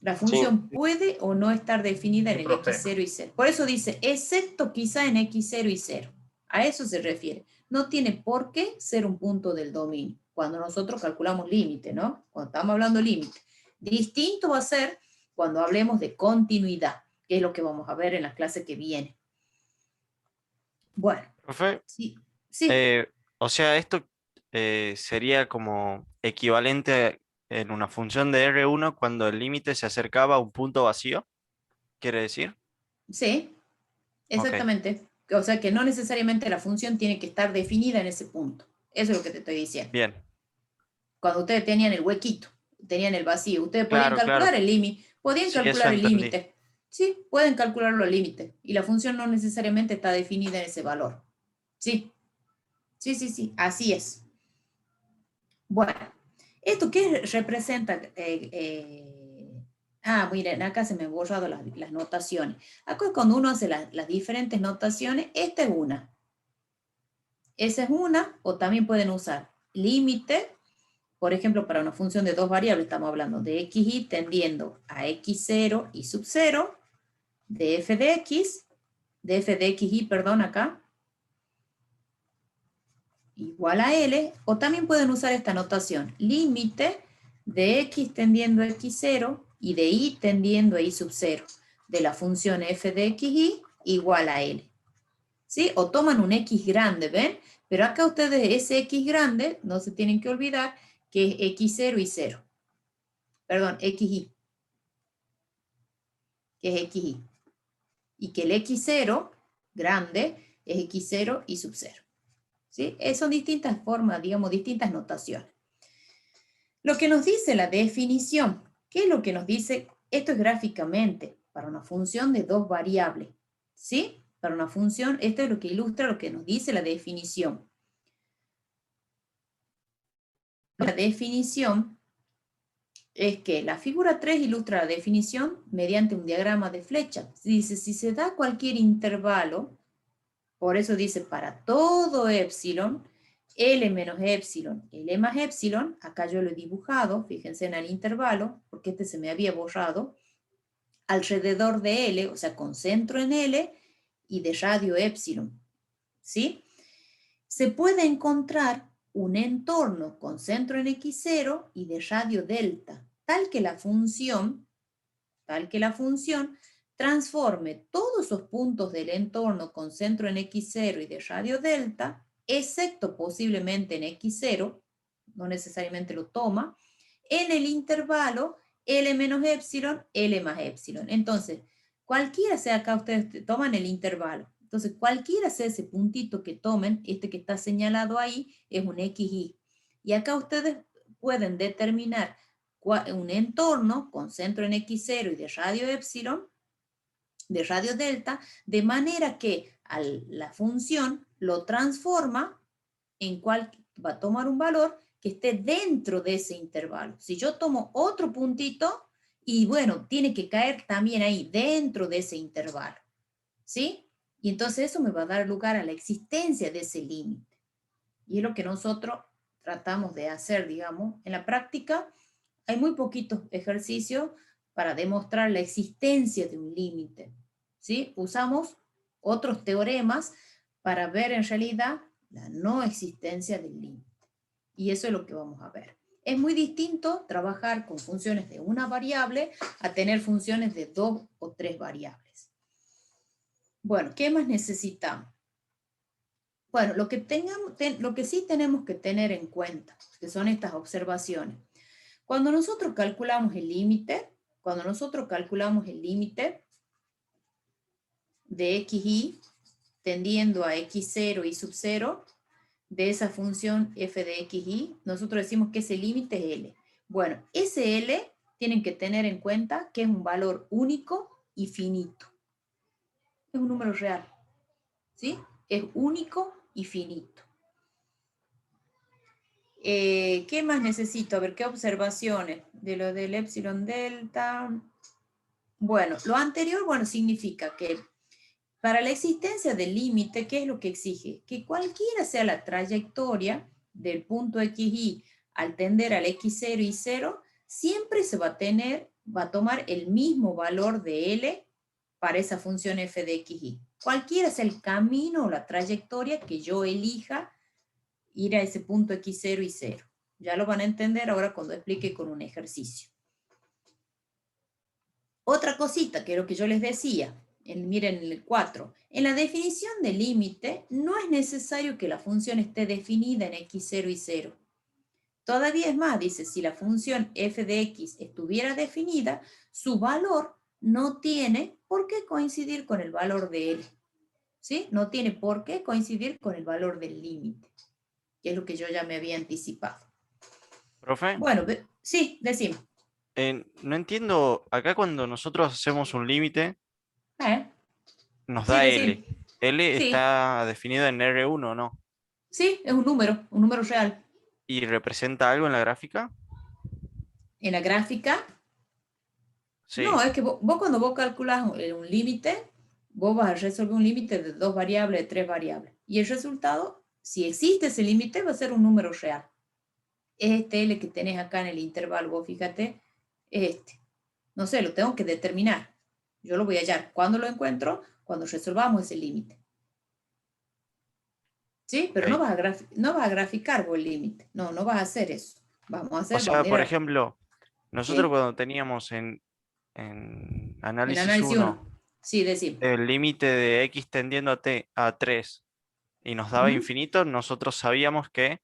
La función puede o no estar definida en el x0 y 0. Por eso dice, excepto quizá en x0 y 0. A eso se refiere. No tiene por qué ser un punto del dominio, cuando nosotros calculamos límite, ¿no? Cuando estamos hablando de límite. Distinto va a ser cuando hablemos de continuidad, que es lo que vamos a ver en la clase que viene. Bueno, Profe, sí, sí, o sea, esto sería como equivalente en una función de R1 cuando el límite se acercaba a un punto vacío, ¿quiere decir? sí, Ok, exactamente. O sea que no necesariamente la función tiene que estar definida en ese punto. Eso es lo que te estoy diciendo. bien. Cuando ustedes tenían el huequito, tenían el vacío, ustedes podían Claro, claro. calcular el límite, podían Sí, eso calcular el entendí. límite. Sí, pueden calcularlo al límite. Y la función no necesariamente está definida en ese valor. Sí, sí, sí, sí, así es. Bueno, ¿esto qué representa? Miren, acá se me han borrado las notaciones. Acá es cuando uno hace las diferentes notaciones. Esta es una. Esa es una, o también pueden usar límite. Por ejemplo, para una función de dos variables, estamos hablando de xy tendiendo a x0 y sub 0, de f de xy, perdón, acá, igual a L, o también pueden usar esta notación, límite de x tendiendo a x0 y de y tendiendo a y sub 0, de la función f de xy igual a L. ¿Sí? O toman un x grande, ¿ven? Pero acá ustedes ese x grande, no se tienen que olvidar que es x0 y 0. Perdón, xy, que es xy. y que el x0 grande es x0 y sub 0. ¿Sí? Son distintas formas, digamos, distintas notaciones. Lo que nos dice la definición, ¿qué es lo que nos dice? Esto es gráficamente, para una función de dos variables, ¿sí? Para una función, esto es lo que ilustra lo que nos dice la definición. La definición es que la figura 3 ilustra la definición mediante un diagrama de flecha. Dice, si se da cualquier intervalo, por eso dice para todo epsilon, L menos epsilon, L más epsilon, acá yo lo he dibujado, fíjense en el intervalo, porque este se me había borrado, alrededor de L, o sea, con centro en L y de radio epsilon, ¿sí? Se puede encontrar un entorno con centro en x0 y de radio delta, tal que la función transforme todos esos puntos del entorno con centro en x0 y de radio delta, excepto posiblemente en x0, no necesariamente lo toma, en el intervalo L menos epsilon, L más epsilon. Entonces, cualquiera sea acá, ustedes toman el intervalo. Entonces, cualquiera sea ese puntito que tomen, este que está señalado ahí, es un XY. Y acá ustedes pueden determinar un entorno con centro en x0 y de radio epsilon, de radio delta, de manera que la función lo transforma en cual va a tomar un valor que esté dentro de ese intervalo. Si yo tomo otro puntito, y bueno, tiene que caer también ahí, dentro de ese intervalo, ¿sí? Y entonces eso me va a dar lugar a la existencia de ese límite. Y es lo que nosotros tratamos de hacer, digamos. En la práctica hay muy poquitos ejercicios para demostrar la existencia de un límite, ¿sí? Usamos otros teoremas para ver en realidad la no existencia del límite. Y eso es lo que vamos a ver. Es muy distinto trabajar con funciones de una variable a tener funciones de 2 o 3 variables. Bueno, ¿qué más necesitamos? Bueno, lo que sí tenemos que tener en cuenta, que son estas observaciones. Cuando nosotros calculamos el límite, de xy tendiendo a x0 y sub 0, de esa función f de xy, nosotros decimos que ese límite es L. Bueno, ese L tienen que tener en cuenta que es un valor único y finito. Es un número real, ¿sí? Es único y finito. ¿Qué más necesito? A ver, ¿qué observaciones? De lo del epsilon delta. Bueno, lo anterior, bueno, significa que para la existencia del límite, ¿qué es lo que exige? Que cualquiera sea la trayectoria del punto xy al tender al x0 y 0, siempre se va a tomar el mismo valor de L para esa función f de xy. Cualquiera sea el camino o la trayectoria que yo elija ir a ese punto x0 y 0. Ya lo van a entender ahora cuando explique con un ejercicio. Otra cosita que es lo que yo les decía, miren el 4. En la definición del límite no es necesario que la función esté definida en x0 y 0. Todavía es más, dice, si la función f de x estuviera definida, su valor no tiene por qué coincidir con el valor de L. ¿Sí? No tiene por qué coincidir con el valor del límite, que es lo que yo ya me había anticipado. Profe, Bueno, sí, decime. no entiendo, acá cuando nosotros hacemos un límite, nos Sí, da decime. L. L Sí. está definido en R1, ¿no? Sí, es un número real. ¿Y representa algo en la gráfica? En la gráfica, Sí. no, es que vos cuando vos calculás un límite, vos vas a resolver un límite de 2 variables, de 3 variables. Y el resultado, si existe ese límite, va a ser un número real. Es este L que tenés acá en el intervalo, vos fíjate, es este. No sé, lo tengo que determinar. Yo lo voy a hallar. ¿Cuándo lo encuentro? Cuando resolvamos ese límite. ¿Sí? Pero Ok. no vas a graficar vos el límite. No, no vas a hacer eso. Vamos a O hacer sea, por manera. ejemplo, nosotros ¿Sí? cuando teníamos en En análisis análisis 1 1. Sí, decimos. el límite de x tendiendo a 3 y nos daba infinito, nosotros sabíamos que,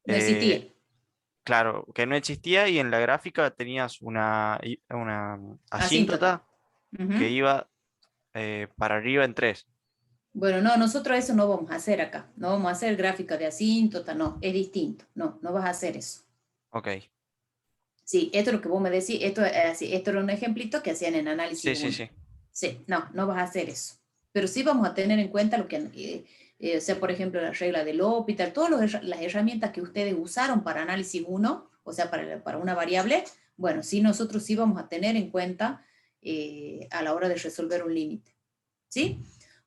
No existía. claro, que no existía y en la gráfica tenías una Asíntota. asíntota que iba para arriba en 3. Bueno, no, nosotros eso no vamos a hacer acá. No vamos a hacer gráfica de asíntota, no, es distinto. No, no vas a hacer eso. Ok. Sí, esto es lo que vos me decís, esto era un ejemplito que hacían en análisis Sí, 1. sí, sí. Sí, no, no vas a hacer eso. Pero sí vamos a tener en cuenta lo que, o sea, por ejemplo, la regla del L'Hopital, todas las herramientas que ustedes usaron para análisis 1, o sea, para una variable, bueno, sí, nosotros sí vamos a tener en cuenta a la hora de resolver un límite. ¿Sí?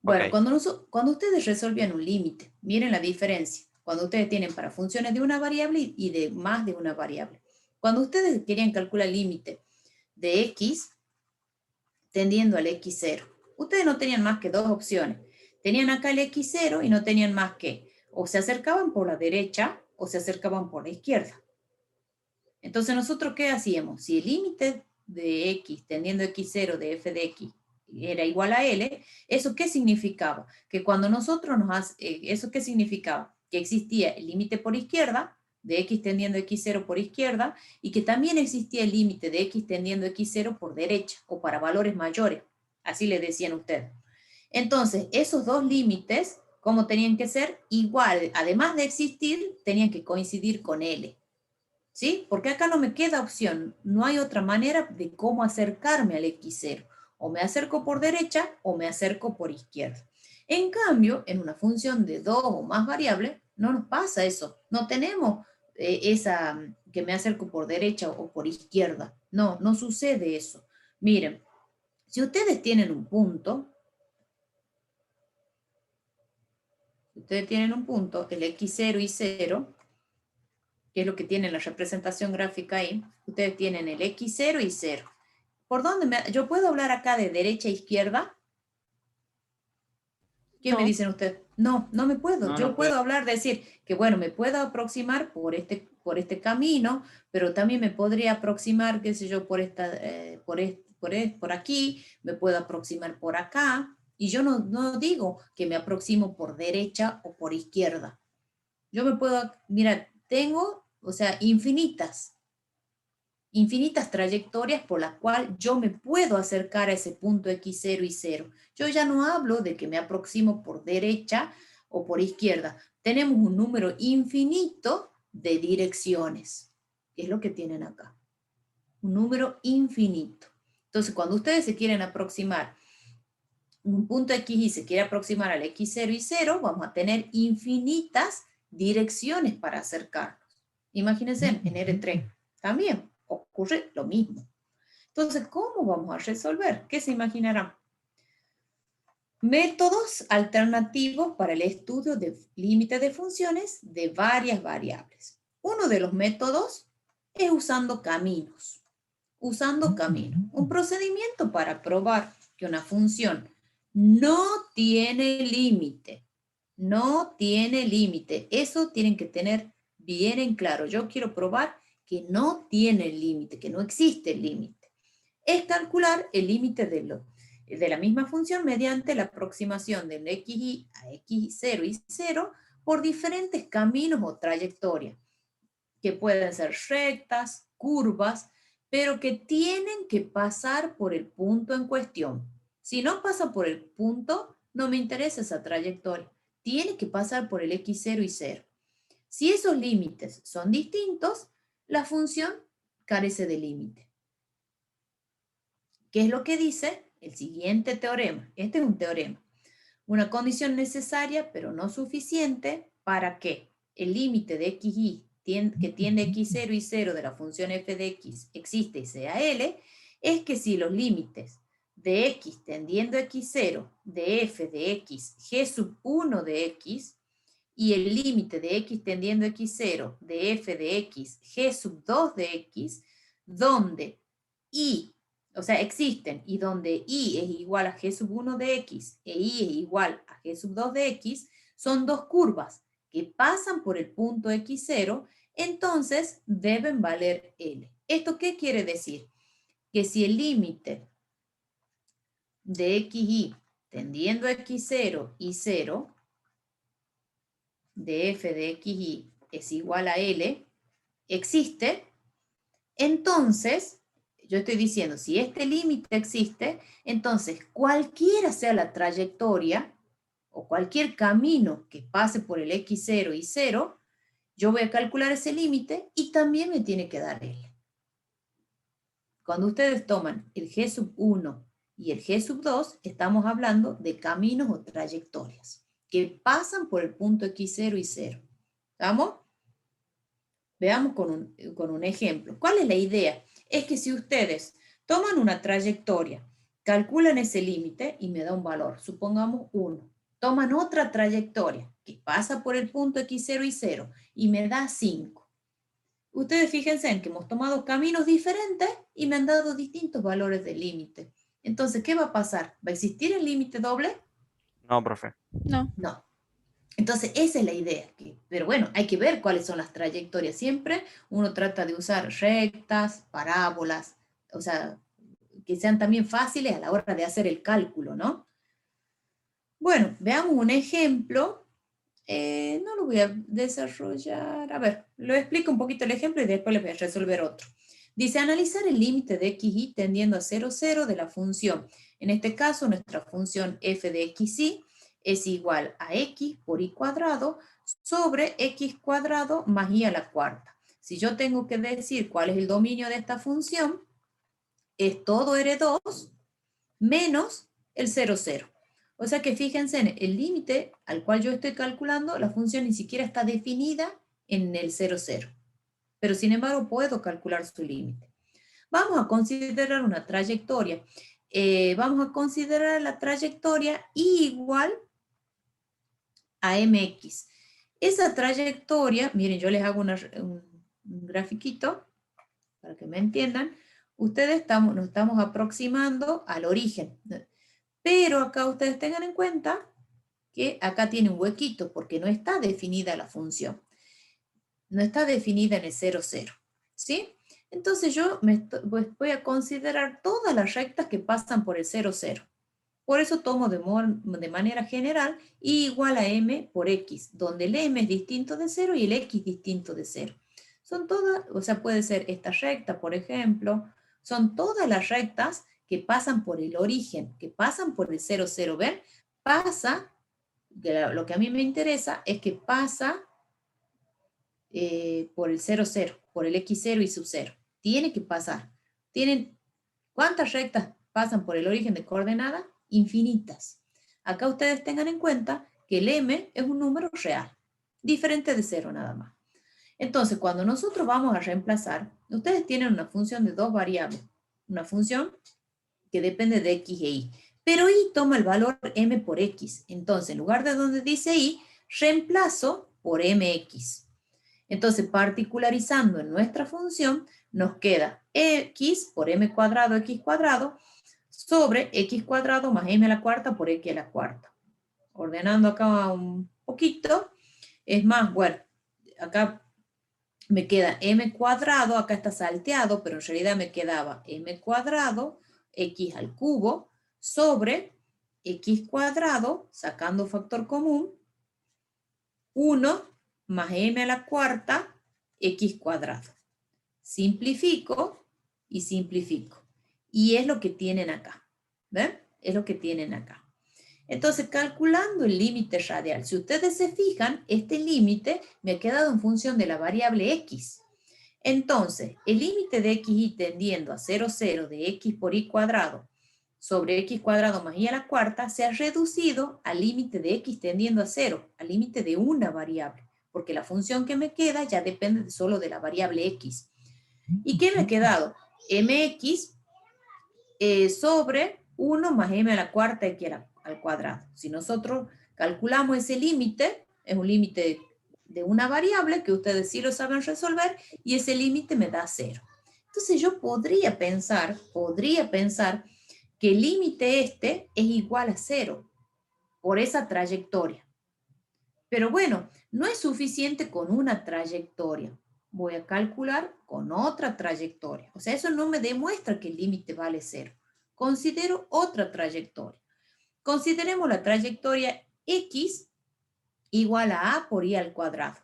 Bueno, Ok. cuando ustedes resolvían un límite, miren la diferencia. Cuando ustedes tienen para funciones de una variable y de más de una variable. Cuando ustedes querían calcular el límite de x tendiendo al x0, ustedes no tenían más que dos opciones. Tenían acá el x0 y no tenían más que o se acercaban por la derecha o se acercaban por la izquierda. Entonces, ¿nosotros qué hacíamos? Si el límite de x tendiendo x0 de f de x era igual a L, ¿eso qué significaba? Que cuando nosotros ¿eso qué significaba? Que existía el límite por izquierda, de x tendiendo x0 por izquierda, y que también existía el límite de x tendiendo x0 por derecha, o para valores mayores. Así le decían ustedes. Entonces, esos dos límites, ¿cómo tenían que ser? Igual, además de existir, tenían que coincidir con L. ¿Sí? Porque acá no me queda opción, no hay otra manera de cómo acercarme al x0. O me acerco por derecha o me acerco por izquierda. En cambio, en una función de dos o más variables, no nos pasa eso. No tenemos esa que me acerco por derecha o por izquierda. No, no sucede eso. Miren, si ustedes tienen un punto, el x0 y 0, que es lo que tiene la representación gráfica ahí, ustedes tienen el x0 y 0. ¿Por dónde yo puedo hablar acá de derecha a izquierda? ¿Qué me No. dicen ustedes? No, no me puedo. No, Yo no puedo puede. hablar, decir que bueno, me puedo aproximar por este camino, pero también me podría aproximar, qué sé yo, por aquí, me puedo aproximar por acá, y yo no digo que me aproximo por derecha o por izquierda. Yo me puedo, mira, tengo, o sea, infinitas trayectorias por las cuales yo me puedo acercar a ese punto x0 y 0. Yo ya no hablo de que me aproximo por derecha o por izquierda. Tenemos un número infinito de direcciones, que es lo que tienen acá. Un número infinito. Entonces, cuando ustedes se quieren aproximar un punto x y se quiere aproximar al x0 y 0, vamos a tener infinitas direcciones para acercarnos. Imagínense en R3 también ocurre lo mismo. Entonces, ¿cómo vamos a resolver? ¿Qué se imaginarán? Métodos alternativos para el estudio de límites de funciones de varias variables. Uno de los métodos es usando caminos. Un procedimiento para probar que una función no tiene límite. No tiene límite. Eso tienen que tener bien en claro. Yo quiero probar que no tiene límite, que no existe límite. Es calcular el límite de la misma función mediante la aproximación del xy a x0 y 0 por diferentes caminos o trayectorias, que pueden ser rectas, curvas, pero que tienen que pasar por el punto en cuestión. Si no pasa por el punto, no me interesa esa trayectoria. Tiene que pasar por el x0 y 0. Si esos límites son distintos, la función carece de límite. ¿Qué es lo que dice el siguiente teorema? Este es un teorema. Una condición necesaria, pero no suficiente, para que el límite de xy que tiende x0 y 0 de la función f de x existe y sea L, es que si los límites de x tendiendo a x0 de f de x g sub 1 de x y el límite de x tendiendo a x0 de f de x g sub 2 de x, donde y, o sea, existen, y donde y es igual a g sub 1 de x e y es igual a g sub 2 de x, son dos curvas que pasan por el punto x0, entonces deben valer L. ¿Esto qué quiere decir? Que si el límite de xy tendiendo a x0 y 0 de f de xy es igual a L, existe, entonces yo estoy diciendo, si este límite existe, entonces cualquiera sea la trayectoria o cualquier camino que pase por el x0 y 0, yo voy a calcular ese límite y también me tiene que dar L. Cuando ustedes toman el G sub 1 y el G sub 2, estamos hablando de caminos o trayectorias que pasan por el punto x0 y 0. ¿Estamos? Veamos con un ejemplo. ¿Cuál es la idea? Es que si ustedes toman una trayectoria, calculan ese límite y me da un valor, supongamos 1. Toman otra trayectoria que pasa por el punto x0 y 0 y me da 5. Ustedes fíjense en que hemos tomado caminos diferentes y me han dado distintos valores de límite. Entonces, ¿qué va a pasar? ¿Va a existir el límite doble? No, profe. No. No. Entonces, esa es la idea. Pero bueno, hay que ver cuáles son las trayectorias. Siempre uno trata de usar rectas, parábolas, o sea, que sean también fáciles a la hora de hacer el cálculo, ¿no? Bueno, veamos un ejemplo. No lo voy a desarrollar. A ver, lo explico un poquito el ejemplo y después les voy a resolver otro. Dice, analizar el límite de xy tendiendo a 0, 0 de la función. En este caso, nuestra función f de xy es igual a x por y cuadrado sobre x cuadrado más y a la cuarta. Si yo tengo que decir cuál es el dominio de esta función, es todo R2 menos el 0, 0. O sea que fíjense en el límite al cual yo estoy calculando, la función ni siquiera está definida en el 0, 0. Pero sin embargo puedo calcular su límite. Vamos a considerar una trayectoria. Vamos a considerar la trayectoria igual a mx. Esa trayectoria, miren, yo les hago un grafiquito para que me entiendan. Ustedes nos estamos aproximando al origen. Pero acá ustedes tengan en cuenta que acá tiene un huequito porque no está definida la función. No está definida en el 0, 0. ¿Sí? Entonces yo voy a considerar todas las rectas que pasan por el 0, 0. Por eso tomo de manera general y igual a m por x, donde el m es distinto de 0 y el x distinto de 0. Son todas, o sea, puede ser esta recta, por ejemplo, son todas las rectas que pasan por el origen, que pasan por el 0, 0. ¿Ven? Pasa, lo que a mí me interesa es que pasa por el 0, 0, por el x0 y sub 0. Tiene que pasar. ¿Cuántas rectas pasan por el origen de coordenada? Infinitas. Acá ustedes tengan en cuenta que el m es un número real, diferente de 0 nada más. Entonces, cuando nosotros vamos a reemplazar, ustedes tienen una función de dos variables. Una función que depende de x e y. Pero y toma el valor m por x. Entonces, en lugar de donde dice y, reemplazo por mx. Entonces, particularizando en nuestra función, nos queda x por m cuadrado, x cuadrado, sobre x cuadrado más m a la cuarta por x a la cuarta. Ordenando acá un poquito, es más, bueno, acá me queda m cuadrado, acá está salteado, pero en realidad me quedaba m cuadrado, x al cubo, sobre x cuadrado, sacando factor común, 1 más m a la cuarta, x cuadrado. Simplifico y simplifico. Y es lo que tienen acá. ¿Ven? Es lo que tienen acá. Entonces, calculando el límite radial, si ustedes se fijan, este límite me ha quedado en función de la variable x. Entonces, el límite de xy tendiendo a 0, 0 de x por y cuadrado sobre x cuadrado más y a la cuarta se ha reducido al límite de x tendiendo a 0, al límite de una variable, porque la función que me queda ya depende solo de la variable x. ¿Y qué me ha quedado? Mx sobre 1 más m a la cuarta x al cuadrado. Si nosotros calculamos ese límite, es un límite de una variable que ustedes sí lo saben resolver y ese límite me da 0. Entonces yo podría pensar que el límite este es igual a 0 por esa trayectoria. Pero bueno, no es suficiente con una trayectoria. Voy a calcular con otra trayectoria. O sea, eso no me demuestra que el límite vale 0. Considero otra trayectoria. Consideremos la trayectoria x igual a a por y al cuadrado.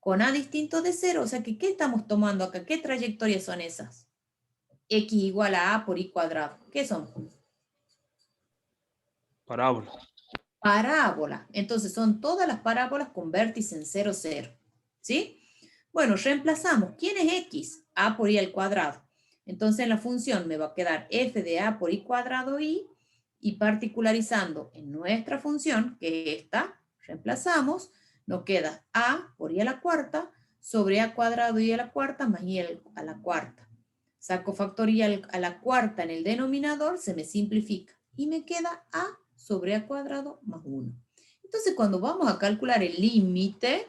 Con a distinto de 0, o sea que ¿qué estamos tomando acá? ¿Qué trayectorias son esas? x igual a por y cuadrado. ¿Qué son? Parábola. Parábola. Entonces son todas las parábolas con vértice en 0, 0. ¿Sí? Bueno, reemplazamos. ¿Quién es x? A por y al cuadrado. Entonces en la función me va a quedar f de a por y cuadrado y particularizando en nuestra función, que es esta, reemplazamos, nos queda a por y a la cuarta sobre a cuadrado y a la cuarta más y a la cuarta. Saco factorial a la cuarta en el denominador, se me simplifica y me queda a sobre a cuadrado más 1. Entonces cuando vamos a calcular el límite,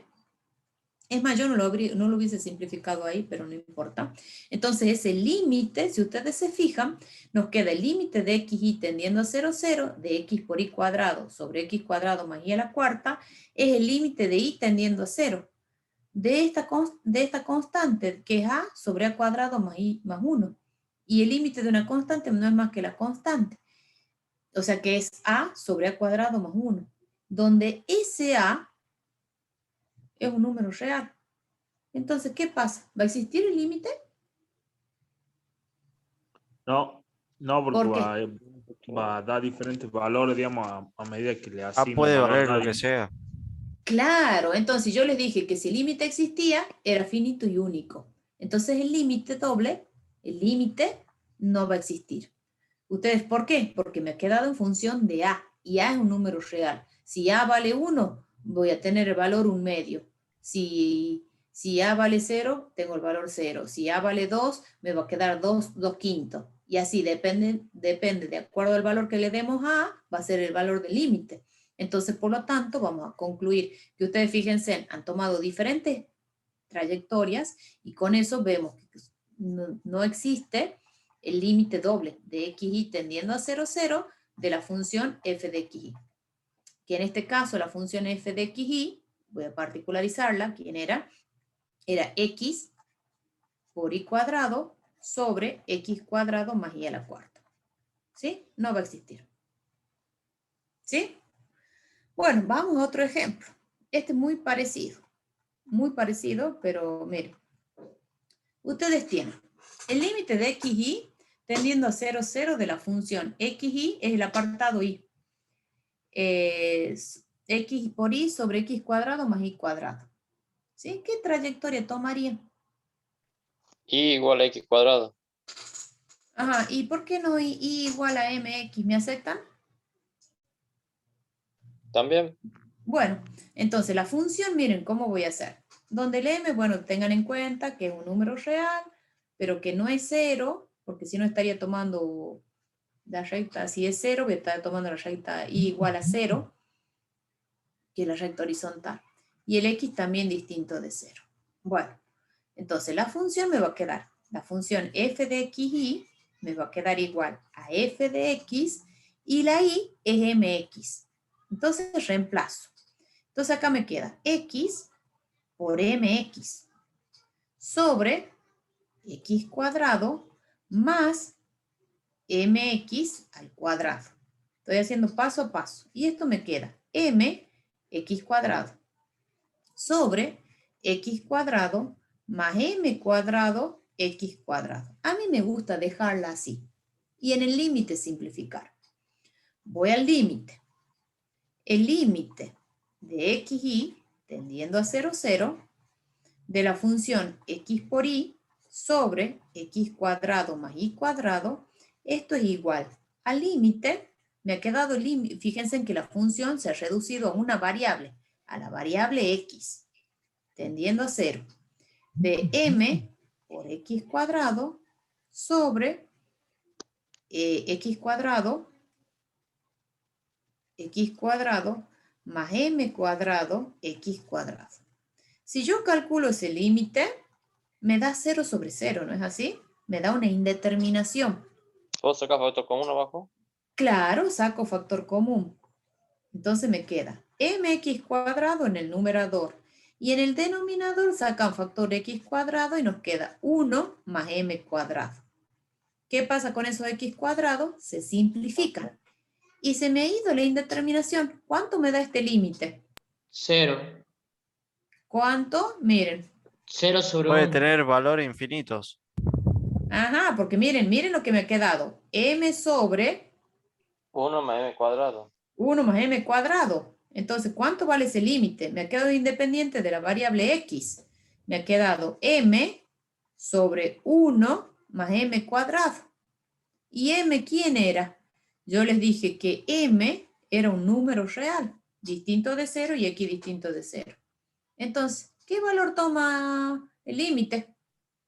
es más, yo no lo hubiese simplificado ahí, pero no importa. Entonces ese límite, si ustedes se fijan, nos queda el límite de xy tendiendo a 0, 0, de x por y cuadrado sobre x cuadrado más y a la cuarta, es el límite de y tendiendo a 0. De esta constante, que es a sobre a cuadrado más y más 1. Y el límite de una constante no es más que la constante. O sea que es a sobre a cuadrado más 1. Donde ese a es un número real. Entonces, ¿qué pasa? ¿Va a existir el límite? No, porque ¿Por qué? va a dar diferentes valores, digamos, a medida que le asigna puede valor valer a lo cada que sea. Claro, entonces yo les dije que si el límite existía, era finito y único. Entonces el límite doble, el límite no va a existir. ¿Ustedes por qué? Porque me ha quedado en función de a, y a es un número real. Si a vale 1, voy a tener el valor 1 medio. Si a vale 0, tengo el valor 0. Si a vale 2, me va a quedar 2 quintos. Y así depende, de acuerdo al valor que le demos a, va a ser el valor del límite. Entonces, por lo tanto, vamos a concluir que ustedes, fíjense, han tomado diferentes trayectorias y con eso vemos que no existe el límite doble de xy tendiendo a 0, 0 de la función f de xy. Que en este caso la función f de xy, voy a particularizarla, ¿quién era? Era x por y cuadrado sobre x cuadrado más y a la cuarta. ¿Sí? No va a existir. ¿Sí? Bueno, vamos a otro ejemplo. Este es muy parecido, pero miren. Ustedes tienen el límite de xy tendiendo a 0, 0 de la función xy es el apartado y. Es x por y sobre x cuadrado más y cuadrado. ¿Sí? ¿Qué trayectoria tomaría? Y igual a x cuadrado. Ajá, ¿y por qué no y igual a mx? ¿Me aceptan? También. Bueno, entonces la función, miren cómo voy a hacer. Donde el m, bueno, tengan en cuenta que es un número real, pero que no es 0, porque si no estaría tomando la recta, si es 0, voy a estar tomando la recta y igual a 0, que es la recta horizontal. Y el x también distinto de 0. Bueno, entonces la función me va a quedar, la función f de xy me va a quedar igual a f de x y la y es mx. Entonces reemplazo. Entonces acá me queda x por mx sobre x cuadrado más mx al cuadrado. Estoy haciendo paso a paso. Y esto me queda mx cuadrado sobre x cuadrado más m cuadrado x cuadrado. A mí me gusta dejarla así. Y en el límite simplificar. Voy al límite. El límite de xy tendiendo a 0, 0 de la función x por y sobre x cuadrado más y cuadrado, esto es igual al límite, me ha quedado el límite, fíjense en que la función se ha reducido a una variable, a la variable x, tendiendo a 0, de m por x cuadrado sobre x cuadrado más m cuadrado x cuadrado. Si yo calculo ese límite, me da 0 sobre 0, ¿no es así? Me da una indeterminación. ¿Puedo sacar factor común abajo? Claro, saco factor común. Entonces me queda mx cuadrado en el numerador. Y en el denominador sacan factor x cuadrado y nos queda 1 más m cuadrado. ¿Qué pasa con esos x cuadrados? Se simplifican. Y se me ha ido la indeterminación. ¿Cuánto me da este límite? 0. ¿Cuánto? Miren. 0 sobre Puede 1. tener valores infinitos. Ajá, porque miren lo que me ha quedado. M sobre 1 más m cuadrado. 1 más m cuadrado. Entonces, ¿cuánto vale ese límite? Me ha quedado independiente de la variable x. Me ha quedado m sobre 1 más m cuadrado. ¿Y m quién era? Yo les dije que m era un número real, distinto de 0 y x distinto de 0. Entonces, ¿qué valor toma el límite?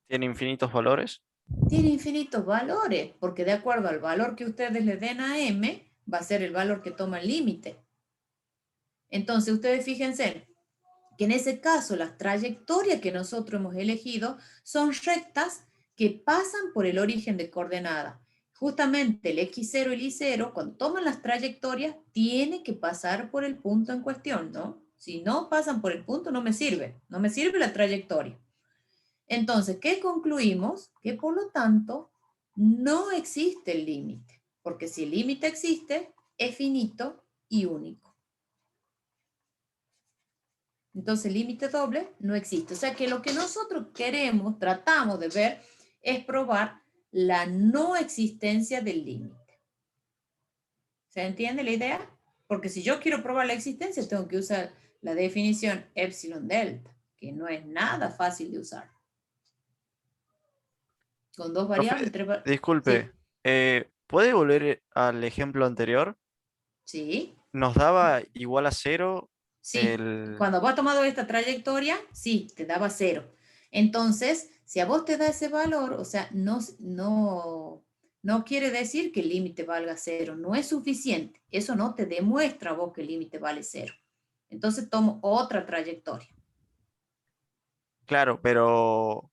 ¿Tiene infinitos valores? Tiene infinitos valores, porque de acuerdo al valor que ustedes le den a m, va a ser el valor que toma el límite. Entonces, ustedes fíjense que en ese caso las trayectorias que nosotros hemos elegido son rectas que pasan por el origen de coordenada. Justamente el x0 y el y0, cuando toman las trayectorias, tienen que pasar por el punto en cuestión, ¿no? Si no pasan por el punto, no me sirve la trayectoria. Entonces, ¿qué concluimos? Que por lo tanto, no existe el límite, porque si el límite existe, es finito y único. Entonces, el límite doble no existe. O sea que lo que nosotros queremos, tratamos de ver, es probar la no existencia del límite. ¿Se entiende la idea? Porque si yo quiero probar la existencia, tengo que usar la definición epsilon delta, que no es nada fácil de usar. Con dos variables, Profe, disculpe, ¿puede volver al ejemplo anterior? Sí, Nos daba igual a 0 sí. el... Cuando vos has tomado esta trayectoria, sí, te daba 0. Entonces, si a vos te da ese valor, o sea, no quiere decir que el límite valga 0, no es suficiente. Eso no te demuestra a vos que el límite vale 0. Entonces tomo otra trayectoria. Claro, pero...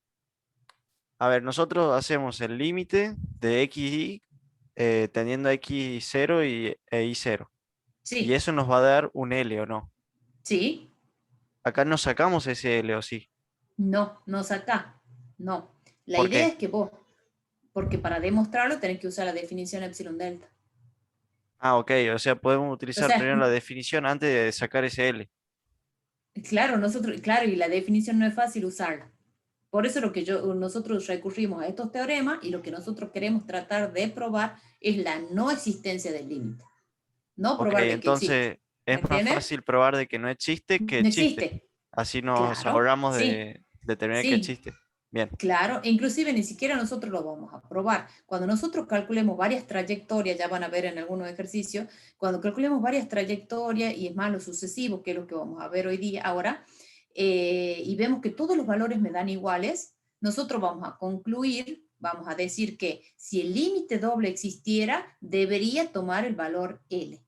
A ver, nosotros hacemos el límite de xy teniendo a x0 e y0. Y Sí, eso nos va a dar un L, ¿o no? sí, Acá no sacamos ese L, ¿o sí? no saca, no. La ¿Por idea qué? es que vos, porque para demostrarlo tenés que usar la definición epsilon delta. Ah, ok, o sea, podemos O utilizar sea, primero la definición antes de sacar ese L. claro, claro, y la definición no es fácil usarla. Por eso nosotros recurrimos a estos teoremas y lo que nosotros queremos tratar de probar es la no existencia del límite, no Ok, probar de que existe. entonces ¿Me es más entiendes? fácil probar de que no existe que No existe. existe. Así nos Claro, ahorramos sí, de determinar que sí, existe. Bien, claro. E inclusive ni siquiera nosotros lo vamos a probar. Cuando nosotros calculemos varias trayectorias, ya van a ver en algunos ejercicios, cuando calculemos varias trayectorias y es más lo sucesivo, que es lo que vamos a ver hoy día, ahora, y vemos que todos los valores me dan iguales, nosotros vamos a concluir, vamos a decir que si el límite doble existiera, debería tomar el valor L.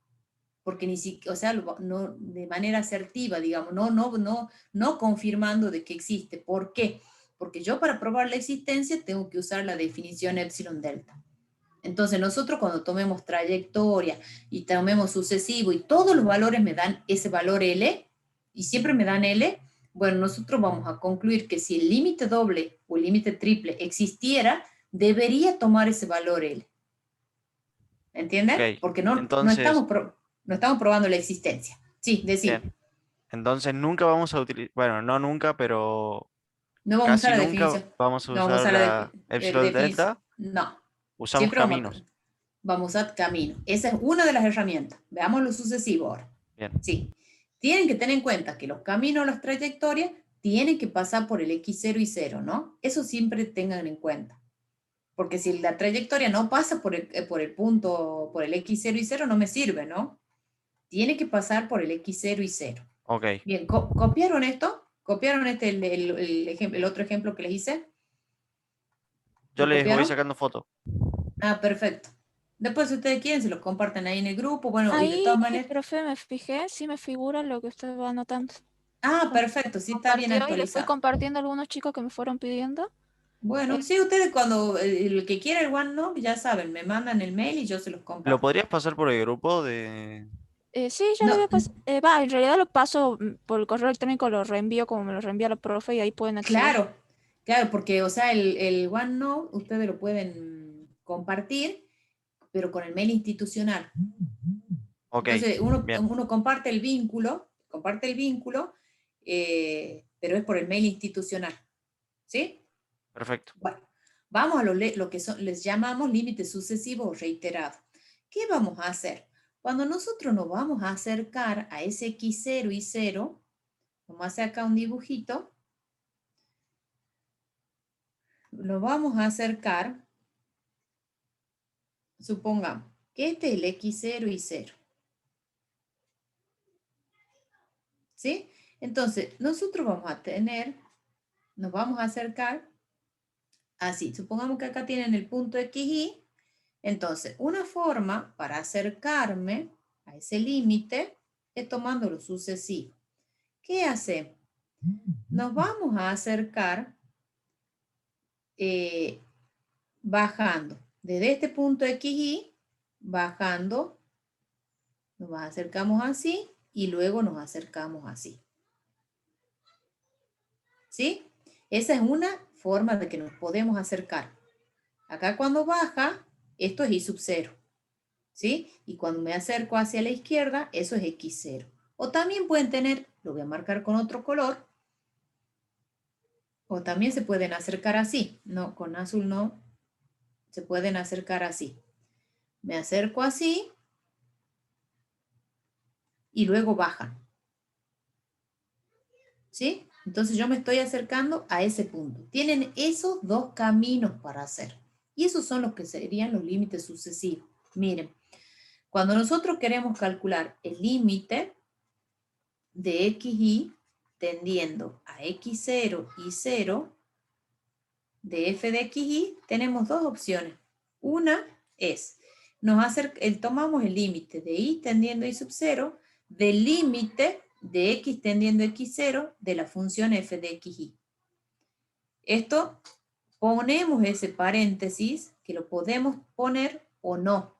Porque ni siquiera, o sea, no, de manera asertiva, digamos, no confirmando de que existe. ¿Por qué? Porque yo para probar la existencia tengo que usar la definición epsilon delta. Entonces nosotros cuando tomemos trayectoria y tomemos sucesivo y todos los valores me dan ese valor L, y siempre me dan L, bueno, nosotros vamos a concluir que si el límite doble o el límite triple existiera, debería tomar ese valor L. ¿Entienden? ok. Porque no Entonces, estamos probando la existencia. Sí, bien. decir, Entonces nunca vamos a utilizar, bueno, no nunca, pero no vamos a usar casi la nunca definición. vamos a No vamos a usar usar la epsilon definición. delta. No. Usamos Siempre caminos. vamos a usar camino. Esa es una de las herramientas. Veamos lo sucesivo ahora. Bien, Sí. Tienen que tener en cuenta que los caminos, las trayectorias, tienen que pasar por el x0 y 0, ¿no? Eso siempre tengan en cuenta. Porque si la trayectoria no pasa por el punto, por el x0 y 0, no me sirve, ¿no? Tiene que pasar por el x0 y 0. ok. Bien, ¿copiaron esto? ¿Copiaron el otro ejemplo que les hice? Yo ¿Lo les voy copiaron? sacando foto. Ah, perfecto. Después, si ustedes quieren, se los comparten ahí en el grupo. Bueno, y de Ahí, todas maneras. profe, me fijé, sí me figura lo que usted va anotando. Ah, Lo perfecto, sí está bien compartió y le fui actualizado. compartiendo a algunos chicos que me fueron pidiendo. Bueno, sí, ustedes cuando el que quiera el OneNote, ya saben, me mandan el mail y yo se los ¿Lo comparto. podrías pasar por el grupo de... Sí, ya le No, voy a pasar. Va, en realidad lo paso por el correo electrónico, lo reenvío como me lo reenvía la profe y ahí pueden acceder. claro, porque, o sea, el OneNote ustedes lo pueden compartir, pero con el mail institucional. Ok, Entonces, bien, uno comparte el vínculo, pero es por el mail institucional. ¿Sí? perfecto. Bueno, Vamos a lo que les llamamos límites sucesivos o reiterados. ¿Qué vamos a hacer? Cuando nosotros nos vamos a acercar a ese x0 y 0, vamos a hacer acá un dibujito, nos vamos a acercar, supongamos que este es el x0 y 0. ¿Sí? Entonces, nosotros vamos a tener, nos vamos a acercar así. Supongamos que acá tienen el punto x, y. Entonces, una forma para acercarme a ese límite es tomando lo sucesivo. ¿Qué hacemos? Nos vamos a acercar bajando. Desde este punto x, y, bajando, nos acercamos así y luego nos acercamos así. ¿Sí? Esa es una forma de que nos podemos acercar. Acá cuando baja, esto es y sub 0. ¿Sí? Y cuando me acerco hacia la izquierda, eso es x0. O también pueden tener, lo voy a marcar con otro color, o también se pueden acercar así. No, con azul no. Se pueden acercar así. Me acerco así y luego bajan. ¿Sí? Entonces yo me estoy acercando a ese punto. Tienen esos dos caminos para hacer. Y esos son los que serían los límites sucesivos. Miren, cuando nosotros queremos calcular el límite de xy tendiendo a x0 y 0 de f de xy, tenemos dos opciones. Una es, tomamos el límite de y tendiendo a y sub 0 del límite de x tendiendo a x0 de la función f de xy. Esto, ponemos ese paréntesis, que lo podemos poner o no.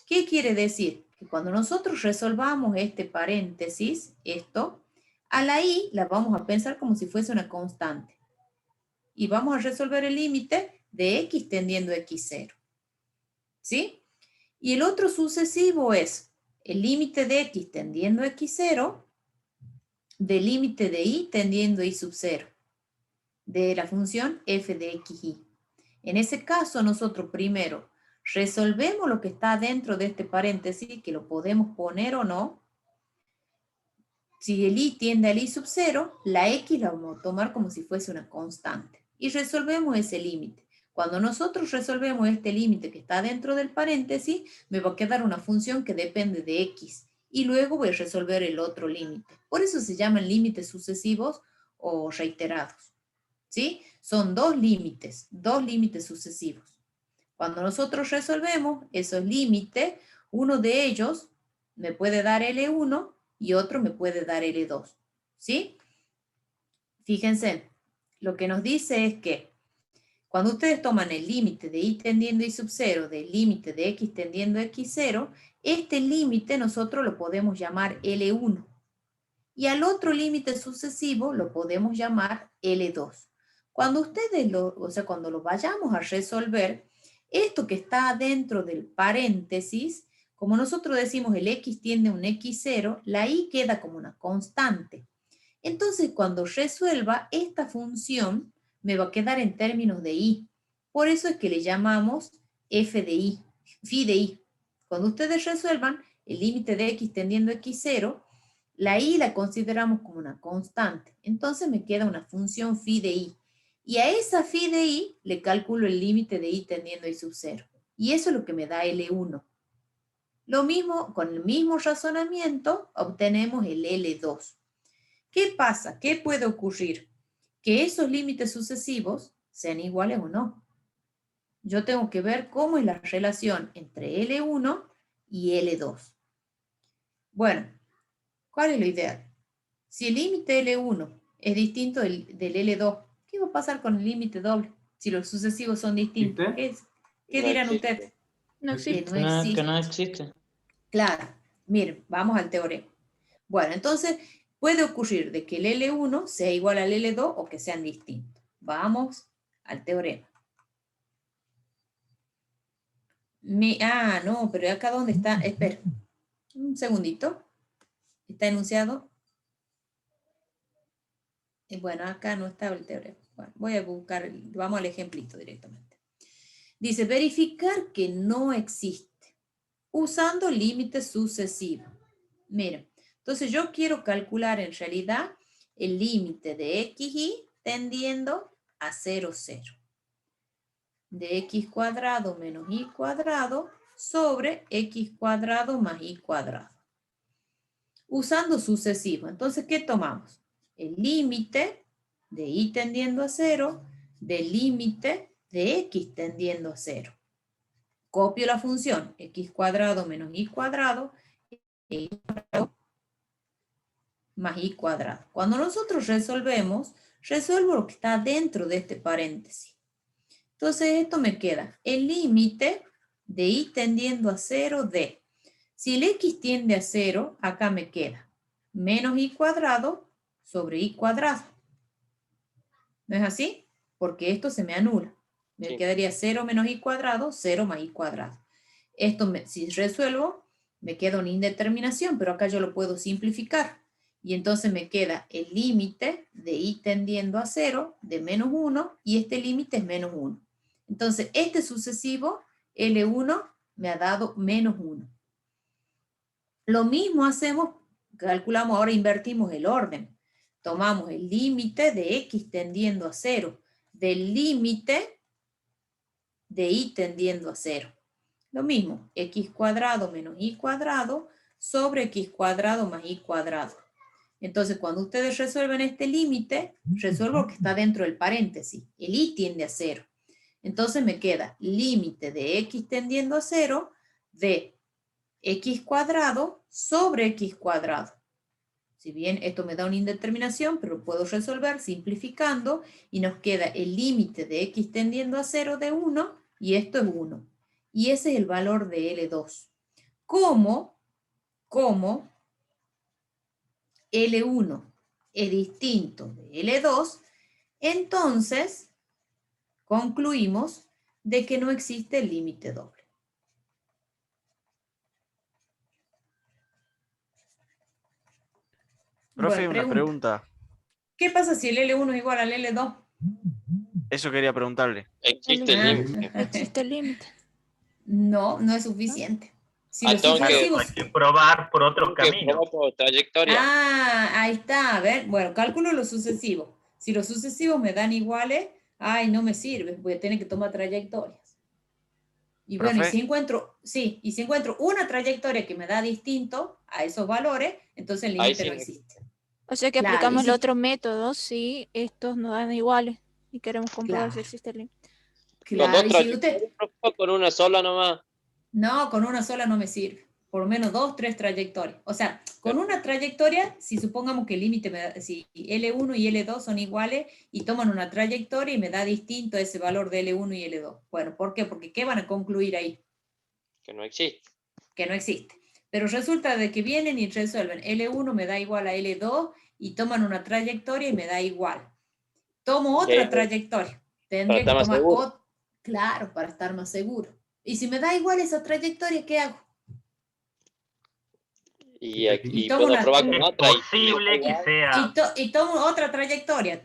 ¿Qué quiere decir? Que cuando nosotros resolvamos este paréntesis, esto, a la y la vamos a pensar como si fuese una constante. Y vamos a resolver el límite de x tendiendo a x0. ¿Sí? Y el otro sucesivo es el límite de x tendiendo a x0 del límite de y tendiendo a y sub 0 de la función f de xy. En ese caso, nosotros primero resolvemos lo que está dentro de este paréntesis, que lo podemos poner o no. Si el y tiende al y sub 0, la x la vamos a tomar como si fuese una constante. Y resolvemos ese límite. Cuando nosotros resolvemos este límite que está dentro del paréntesis, me va a quedar una función que depende de x. Y luego voy a resolver el otro límite. Por eso se llaman límites sucesivos o reiterados. ¿Sí? Son dos límites sucesivos. Cuando nosotros resolvemos esos límites, uno de ellos me puede dar L1 y otro me puede dar L2. ¿Sí? Fíjense, lo que nos dice es que cuando ustedes toman el límite de y tendiendo a y sub 0 del límite de x tendiendo a x0, este límite nosotros lo podemos llamar L1. Y al otro límite sucesivo lo podemos llamar L2. Cuando ustedes cuando lo vayamos a resolver, esto que está dentro del paréntesis, como nosotros decimos el x tiende a un x0, la y queda como una constante. Entonces, cuando resuelva esta función, me va a quedar en términos de y. Por eso es que le llamamos f de y, phi de y. Cuando ustedes resuelvan el límite de x tendiendo a x0, la y la consideramos como una constante. Entonces me queda una función phi de y. Y a esa phi de y le calculo el límite de y tendiendo a y sub 0. Y eso es lo que me da L1. Lo mismo, con el mismo razonamiento, obtenemos el L2. ¿Qué pasa? ¿Qué puede ocurrir? Que esos límites sucesivos sean iguales o no. Yo tengo que ver cómo es la relación entre L1 y L2. Bueno, ¿cuál es lo ideal? Si el límite L1 es distinto del L2, ¿qué va a pasar con el límite doble? Si los sucesivos son distintos. ¿Qué No dirán existe. ustedes? No existe. No existe. Que no existe. Claro. Miren, vamos al teorema. Bueno, entonces puede ocurrir de que el L1 sea igual al L2 o que sean distintos. Vamos al teorema. No, pero acá donde está, espera, un segundito. Está enunciado. Bueno, acá no estaba el teorema. Bueno, voy a buscar, vamos al ejemplito directamente. Dice verificar que no existe usando límites sucesivos. Miren, entonces yo quiero calcular en realidad el límite de xy tendiendo a 0, 0. De x cuadrado menos y cuadrado sobre x cuadrado más y cuadrado. Usando sucesivo. Entonces, ¿qué tomamos? El límite de y tendiendo a 0 del límite de x tendiendo a 0. Copio la función x cuadrado menos y cuadrado más y cuadrado. Cuando nosotros resolvemos, resuelvo lo que está dentro de este paréntesis. Entonces esto me queda el límite de y tendiendo a 0 de, si el x tiende a 0, acá me queda menos y cuadrado sobre y cuadrado. ¿No es así? Porque esto se me anula. Me Sí. quedaría 0 menos y cuadrado, 0 más y cuadrado. Esto, si resuelvo, me queda una indeterminación, pero acá yo lo puedo simplificar. Y entonces me queda el límite de y tendiendo a 0 de menos 1 y este límite es menos 1. Entonces este sucesivo, L1, me ha dado menos 1. Lo mismo hacemos, calculamos, ahora invertimos el orden. Tomamos el límite de x tendiendo a 0 del límite de y tendiendo a 0. Lo mismo, x cuadrado menos y cuadrado sobre x cuadrado más y cuadrado. Entonces, cuando ustedes resuelven este límite, resuelvo lo que está dentro del paréntesis. El y tiende a 0. Entonces me queda límite de x tendiendo a 0 de x cuadrado sobre x cuadrado. Si bien esto me da una indeterminación, pero puedo resolver simplificando y nos queda el límite de x tendiendo a 0 de 1 y esto es 1. Y ese es el valor de L2. Como L1 es distinto de L2, entonces concluimos de que no existe el límite doble. Profe, Bueno, una pregunta. ¿Qué pasa si el L1 es igual al L2? Eso quería preguntarle. Existe el Ah. límite. Existe el límite. No, no es suficiente. Si los Tengo que- sucesivos... Hay que probar por otros Tengo que caminos. probar por trayectoria. Ah, ahí está, a ver, bueno, cálculo los sucesivos. Si los sucesivos me dan iguales, ay, no me sirve, voy a tener que tomar trayectorias. Y bueno, y ¿Profe? si encuentro una trayectoria que me da distinto a esos valores, entonces el Ahí límite sí no no existe. O sea que Claro, aplicamos y el si- otro método si estos nos dan iguales y queremos comprobar si Claro. existe el límite. Con Claro, dos y si usted... trayectorias, profe, con una sola nomás. No, con una sola no me sirve. Por lo menos 2, 3 trayectorias. O sea, con una trayectoria, si supongamos que el límite, si L1 y L2 son iguales y toman una trayectoria y me da distinto ese valor de L1 y L2. Bueno, ¿por qué? Porque ¿qué van a concluir ahí? Que no existe. Que no existe. Pero resulta de que vienen y resuelven. L1 me da igual a L2 y toman una trayectoria y me da igual. Tomo otra trayectoria. Tendría que estar más tomar seguro. otra. Claro, para estar más seguro. Y si me da igual esa trayectoria, ¿qué hago? Y tomo puedo una- probar con Es otra. posible que sea. Y tomo otra trayectoria.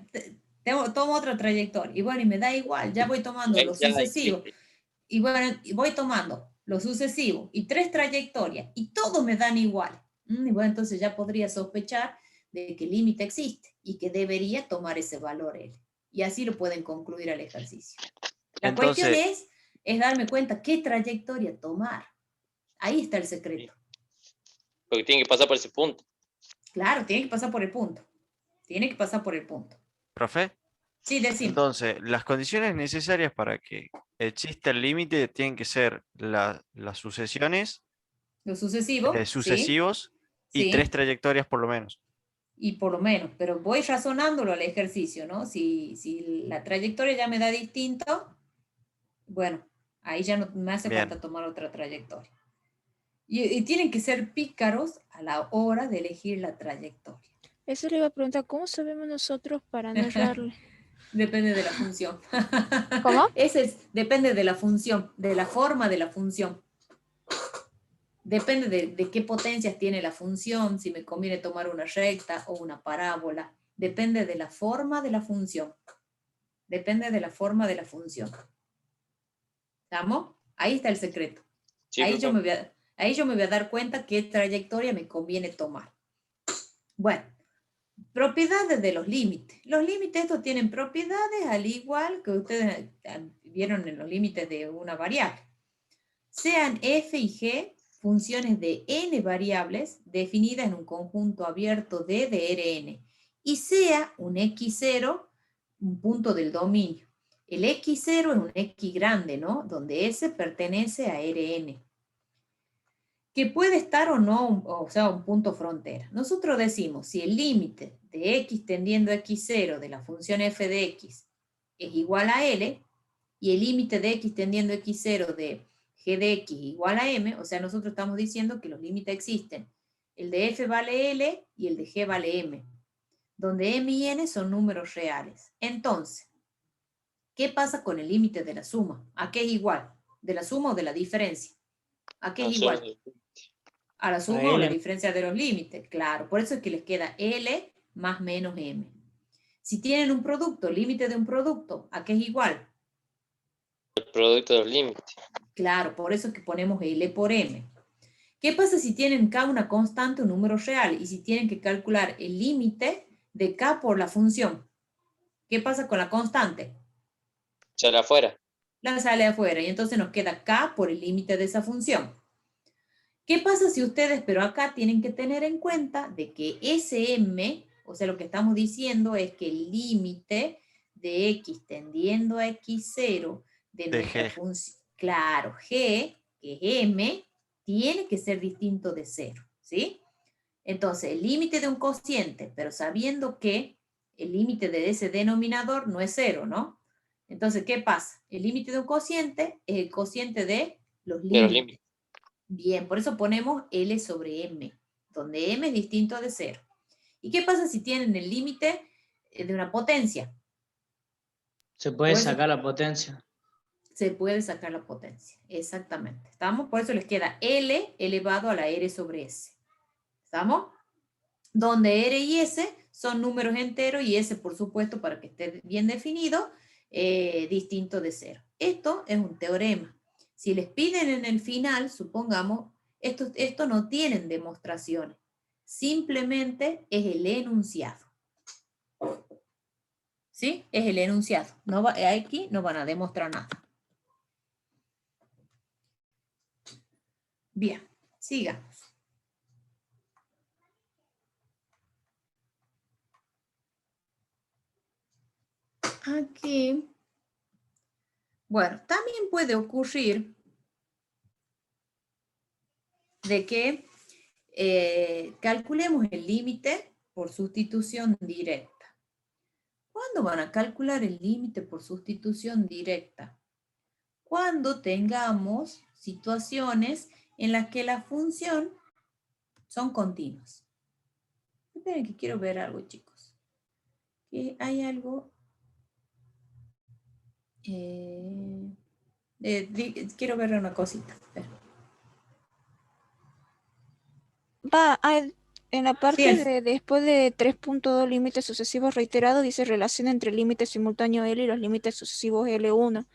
Tomo otra trayectoria. Y bueno, y me da igual. Ya voy tomando los Ya sucesivos. existe. Y bueno, y voy tomando los sucesivos y 3 trayectorias. Y todos me dan igual. Y bueno, entonces ya podría sospechar de que el límite existe y que debería tomar ese valor él. Y así lo pueden concluir al ejercicio. La cuestión Entonces, es darme cuenta qué trayectoria tomar. Ahí está el secreto. Porque tiene que pasar por ese punto. Claro, tiene que pasar por el punto. Tiene que pasar por el punto. profe, Sí, decime. entonces, las condiciones necesarias para que exista el límite tienen que ser las sucesiones Los sucesivos, sí, sucesivos y 3 sí, trayectorias por lo menos. y por lo menos, pero voy razonándolo al ejercicio, ¿no? Si la trayectoria ya me da distinto, bueno, ahí ya no me hace Bien. falta tomar otra trayectoria. Y tienen que ser pícaros a la hora de elegir la trayectoria. Eso le iba a preguntar, ¿cómo sabemos nosotros para no errarle? Depende de la función. ¿Cómo? Depende de la función, de la forma de la función. Depende de qué potencias tiene la función, si me conviene tomar una recta o una parábola. Depende de la forma de la función. Depende de la forma de la función. ¿Estamos? Ahí está el secreto. Sí, Ahí yo, profe. ahí yo me voy a dar cuenta qué trayectoria me conviene tomar. Bueno, propiedades de los límites. Los límites estos tienen propiedades al igual que ustedes vieron en los límites de una variable. Sean f y g funciones de n variables definidas en un conjunto abierto D de Rn y sea un x0 un punto del dominio. El x0 es un x grande, ¿no? Donde S pertenece a Rn. Que puede estar o no, o sea, un punto frontera. Nosotros decimos, si el límite de x tendiendo a x0 de la función f de x es igual a L, y el límite de x tendiendo a x0 de g de x igual a m, o sea, nosotros estamos diciendo que los límites existen. El de f vale L y el de g vale m, donde m y n son números reales. Entonces, ¿qué pasa con el límite de la suma? ¿A qué es igual? ¿De la suma o de la diferencia? ¿A qué es igual? A la suma o la diferencia de los límites, claro. Por eso es que les queda L más menos M. Si tienen un producto, límite de un producto, ¿a qué es igual? El producto de los límites. Claro, por eso es que ponemos L por M. ¿Qué pasa si tienen K una constante, un número real, y si tienen que calcular el límite de K por la función? ¿Qué pasa con la constante? Sale afuera. La sale afuera, y entonces nos queda K por el límite de esa función. ¿Qué pasa si ustedes, pero acá tienen que tener en cuenta de que SM, o sea, lo que estamos diciendo es que el límite de X tendiendo a X0 de nuestra función, claro, G, que es M, tiene que ser distinto de 0, ¿sí? Entonces, el límite de un cociente, pero sabiendo que el límite de ese denominador no es 0, ¿no? Entonces, ¿qué pasa? El límite de un cociente es el cociente de los límites. Bien, por eso ponemos L sobre M, donde M es distinto de 0. ¿Y qué pasa si tienen el límite de una potencia? Se puede sacar la potencia. Se puede sacar la potencia, exactamente. ¿Estamos? Por eso les queda L elevado a la R sobre S. ¿Estamos? Donde R y S son números enteros y S, por supuesto, para que esté bien definido, distinto de 0. Esto es un teorema. Si les piden en el final, supongamos, esto no tienen demostraciones, simplemente es el enunciado. ¿Sí? Es el enunciado. No aquí no van a demostrar nada. Bien, sigamos. Aquí, bueno, también puede ocurrir de que calculemos el límite por sustitución directa. ¿Cuándo van a calcular el límite por sustitución directa? Cuando tengamos situaciones en las que la función son continuas. Esperen que quiero ver algo, chicos. Que hay algo... quiero ver una cosita. En la parte de después de 3.2 límites sucesivos reiterados, dice relación entre el límite simultáneo L y los límites sucesivos L1,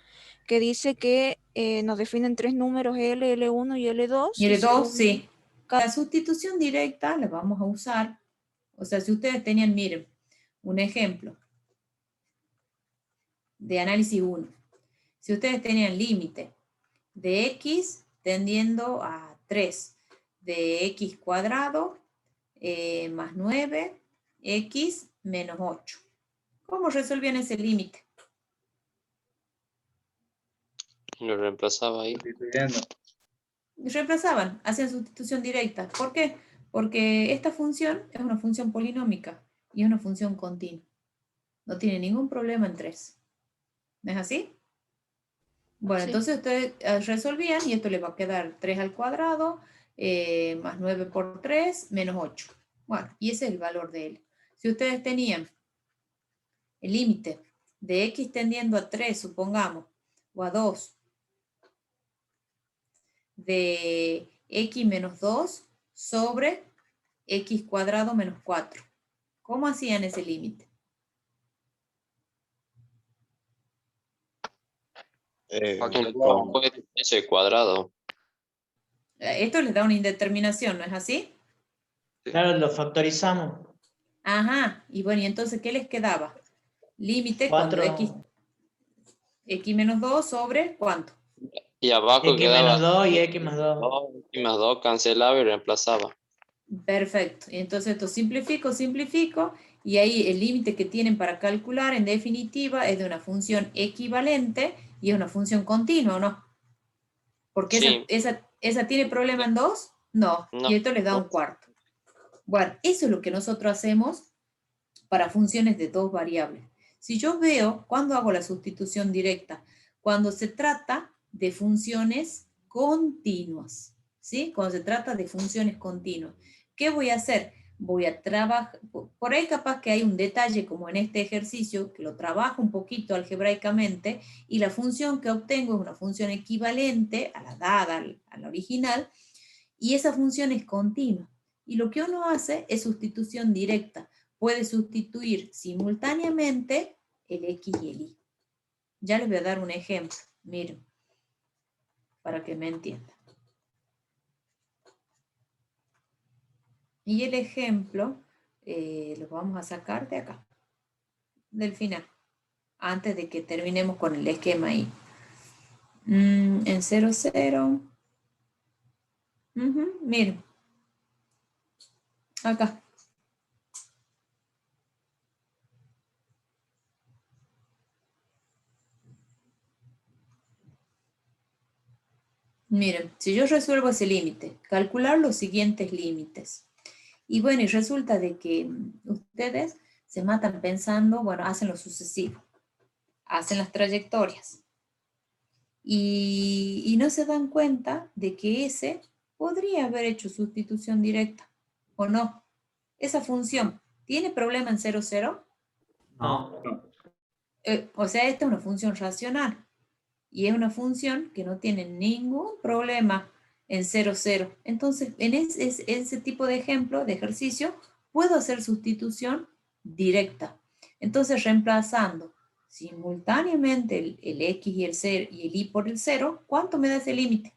que dice que nos definen tres números L, L1 y L2. Y L2, sí. La sustitución directa la vamos a usar. O sea, si ustedes tenían, miren, un ejemplo de análisis 1. Si ustedes tenían límite de X tendiendo a 3, de X cuadrado más 9, X menos 8. ¿Cómo resolvían ese límite? Lo reemplazaba ahí. Reemplazaban, hacían sustitución directa. ¿Por qué? Porque esta función es una función polinómica y es una función continua. No tiene ningún problema en 3. ¿No es así? Bueno, sí. Entonces ustedes resolvían y esto le va a quedar 3 al cuadrado más 9 por 3 menos 8. Bueno, y ese es el valor de L. Si ustedes tenían el límite de X tendiendo a 3, supongamos, o a 2, de X menos 2 sobre X cuadrado menos 4. ¿Cómo hacían ese límite? Joaquín, ¿cómo puede ser ese cuadrado? Esto les da una indeterminación, ¿no es así? Claro, lo factorizamos. Ajá, y bueno, ¿y entonces qué les quedaba? Límite cuando 4, x menos 2 sobre ¿cuánto? Y abajo x quedaba menos 2 y x más 2. 2, más 2, cancelaba y reemplazaba. Perfecto, y entonces esto simplifico, y ahí el límite que tienen para calcular en definitiva es de una función equivalente y es una función continua, ¿o no? Porque Sí. esa tiene problema en 2, no, No. y esto les da un cuarto. Bueno, eso es lo que nosotros hacemos para funciones de dos variables. Si yo veo, ¿cuándo hago la sustitución directa? Cuando se trata de funciones continuas, ¿sí? Cuando se trata de funciones continuas. ¿Qué voy a hacer? Voy a trabajar, por ahí capaz que hay un detalle como en este ejercicio, que lo trabajo un poquito algebraicamente, y la función que obtengo es una función equivalente a la dada, a la original, y esa función es continua. Y lo que uno hace es sustitución directa. Puede sustituir simultáneamente el X y el Y. Ya les voy a dar un ejemplo. Miren, para que me entiendan. Y el ejemplo lo vamos a sacar de acá, del final, antes de que terminemos con el esquema ahí. En 0, 0. Miren. Acá. Miren, si yo resuelvo ese límite, calcular los siguientes límites. Y bueno, y resulta de que ustedes se matan pensando, bueno, hacen lo sucesivo, hacen las trayectorias. Y no se dan cuenta de que ese podría haber hecho sustitución directa, ¿o no? Esa función, ¿tiene problema en 0, 0? No. O sea, esta es una función racional. Y es una función que no tiene ningún problema en 0, 0. Entonces, en ese tipo de ejemplo, de ejercicio, puedo hacer sustitución directa. Entonces, reemplazando simultáneamente el X y el 0 y el Y por el 0, ¿cuánto me da ese límite?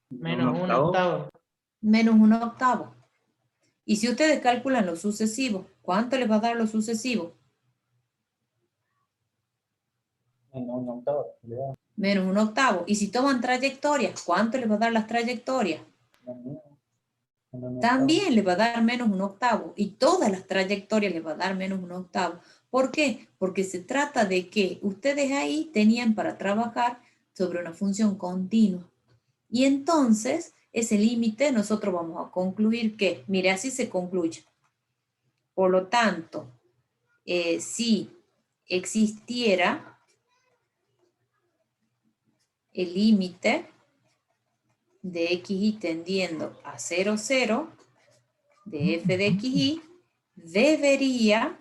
Menos 1/8. Menos 1/8. Y si ustedes calculan lo sucesivo, ¿cuánto les va a dar lo sucesivo? Menos 1/8. Y si toman trayectorias, ¿cuánto les va a dar las trayectorias? También les va a dar menos 1/8. Y todas las trayectorias les va a dar menos 1/8. ¿Por qué? Porque se trata de que ustedes ahí tenían para trabajar sobre una función continua. Y entonces, ese límite nosotros vamos a concluir que, mire, así se concluye. Por lo tanto, si existiera el límite de xy tendiendo a 0, 0, de f de xy, debería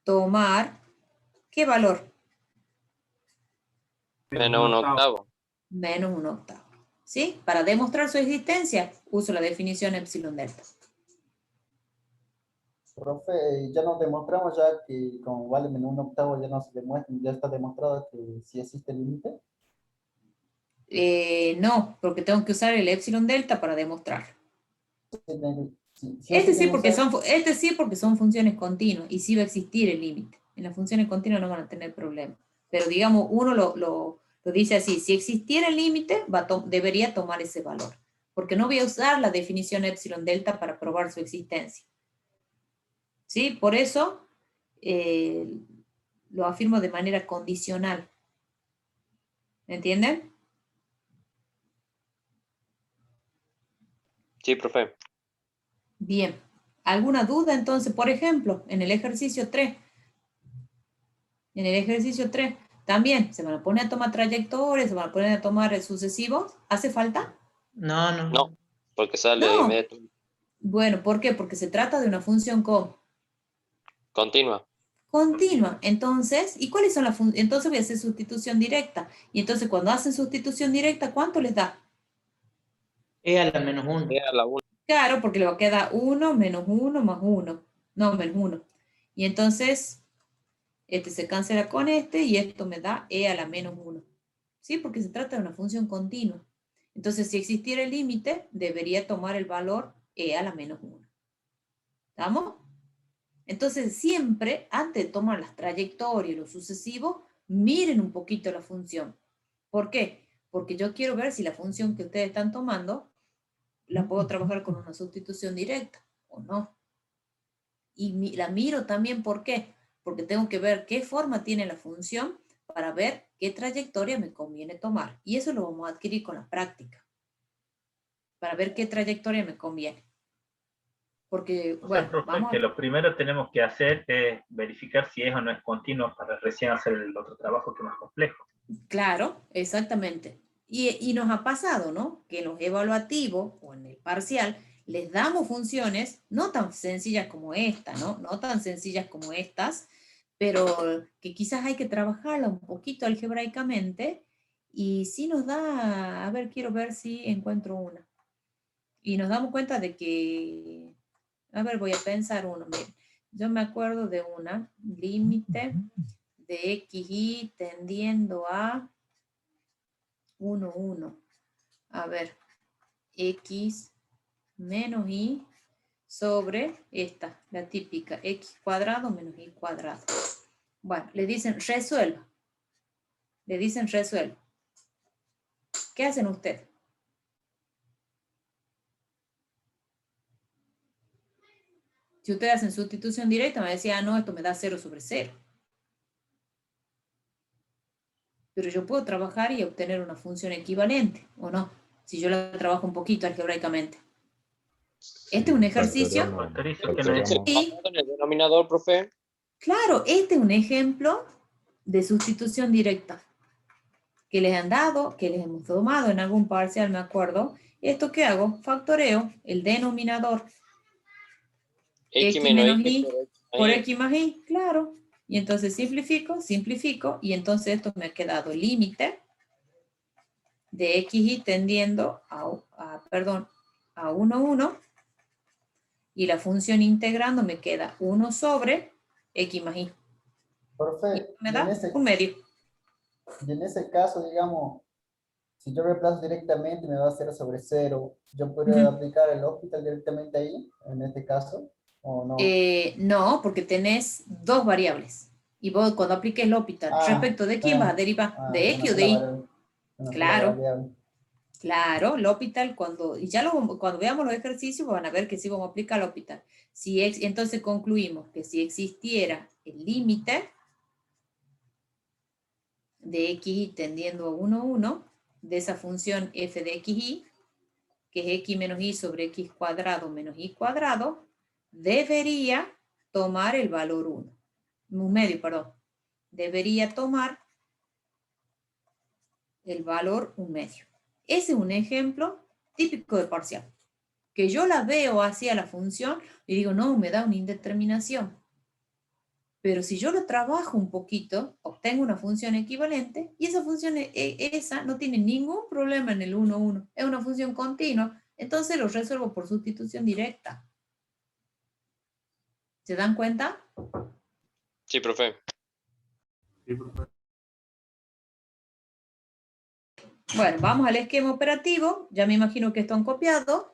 tomar, ¿qué valor? Menos 1/8. Menos 1/8. ¿Sí? Para demostrar su existencia, uso la definición epsilon delta. Profe, ya nos demostramos ya que como vale menos 1/8 ya no se demuestra, ya está demostrado que sí existe el límite. No, porque tengo que usar el epsilon delta para demostrar. Sí, Este sí porque son funciones continuas y sí va a existir el límite. En las funciones continuas no van a tener problema. Pero digamos, uno lo dice así, si existiera el límite, debería tomar ese valor. Porque no voy a usar la definición epsilon delta para probar su existencia. ¿Sí? Por eso lo afirmo de manera condicional. ¿Me entienden? Sí, profe. Bien. ¿Alguna duda entonces? Por ejemplo, en el ejercicio 3. En el ejercicio 3 también se van a poner a tomar trayectorias, se van a poner a tomar sucesivos. ¿Hace falta? No. No, porque sale No. inmediatamente. Bueno, ¿por qué? Porque se trata de una función Continua. continua. Entonces, ¿y cuáles son las funciones? Entonces voy a hacer sustitución directa. Y entonces cuando hacen sustitución directa, ¿cuánto les da? E a la menos 1. E a la 1. Claro, porque le va a quedar 1 menos 1 más 1. No, menos 1. Y entonces, Este se cancela con este y esto me da e a la menos 1. ¿Sí? Porque se trata de una función continua. Entonces, si existiera el límite, debería tomar el valor e a la menos 1. ¿Estamos? Entonces, siempre, antes de tomar las trayectorias y los sucesivos, miren un poquito la función. ¿Por qué? Porque yo quiero ver si la función que ustedes están tomando la puedo trabajar con una sustitución directa o no. Y la miro también, ¿por qué? Porque tengo que ver qué forma tiene la función para ver qué trayectoria me conviene tomar. Y eso lo vamos a adquirir con la práctica. Para ver qué trayectoria me conviene. Porque, O sea, bueno, profe, vamos que lo primero tenemos que hacer es verificar si es o no es continuo para recién hacer el otro trabajo que es más complejo. Claro, exactamente. Y nos ha pasado, ¿no? Que en los evaluativos o en el parcial les damos funciones no tan sencillas como esta, ¿no? No tan sencillas como estas, pero que quizás hay que trabajarla un poquito algebraicamente y sí nos da, a ver, quiero ver si encuentro una. Y nos damos cuenta de que, a ver, voy a pensar uno, miren. Yo me acuerdo de una, límite de xy tendiendo a 1, 1. A ver, x menos y sobre esta, la típica, x cuadrado menos y cuadrado. Bueno, le dicen resuelva. Le dicen resuelva. ¿Qué hacen ustedes? Si ustedes hacen sustitución directa, me decía, no, esto me da 0 sobre 0. Pero yo puedo trabajar y obtener una función equivalente, ¿o no? Si yo la trabajo un poquito algebraicamente. Este es un ejercicio. Y en el denominador, profe. Claro, este es un ejemplo de sustitución directa que les han dado, que les hemos tomado en algún parcial, me acuerdo. ¿Esto qué hago? Factoreo el denominador x menos y por x más y, claro. Y entonces simplifico, y entonces esto me ha quedado el límite de xy tendiendo a 1, 1, y la función integrando me queda 1 sobre x más y. Profe, Me da un medio. Y en ese caso, digamos, si yo reemplazo directamente me va a 0 sobre 0, ¿yo podría aplicar el hospital directamente ahí, en este caso, o no? No, porque tenés dos variables. Y vos cuando apliques el hospital, ¿respecto de quién vas a derivar? ¿De X o de Y? Claro. Claro, el hospital, cuando veamos los ejercicios van a ver que sí vamos a aplicar el hospital. Entonces concluimos que si existiera el límite de xy tendiendo a 1, 1, de esa función f de xy, que es x menos y sobre x cuadrado menos y cuadrado, debería tomar el valor 1. Un medio, perdón. Debería tomar el valor un medio. Ese es un ejemplo típico de parcial. Que yo la veo hacia la función y digo, no, me da una indeterminación. Pero si yo lo trabajo un poquito, obtengo una función equivalente y esa función esa no tiene ningún problema en el 1, 1. Es una función continua, entonces lo resuelvo por sustitución directa. ¿Se dan cuenta? Sí, profe. Bueno, vamos al esquema operativo. Ya me imagino que están copiados.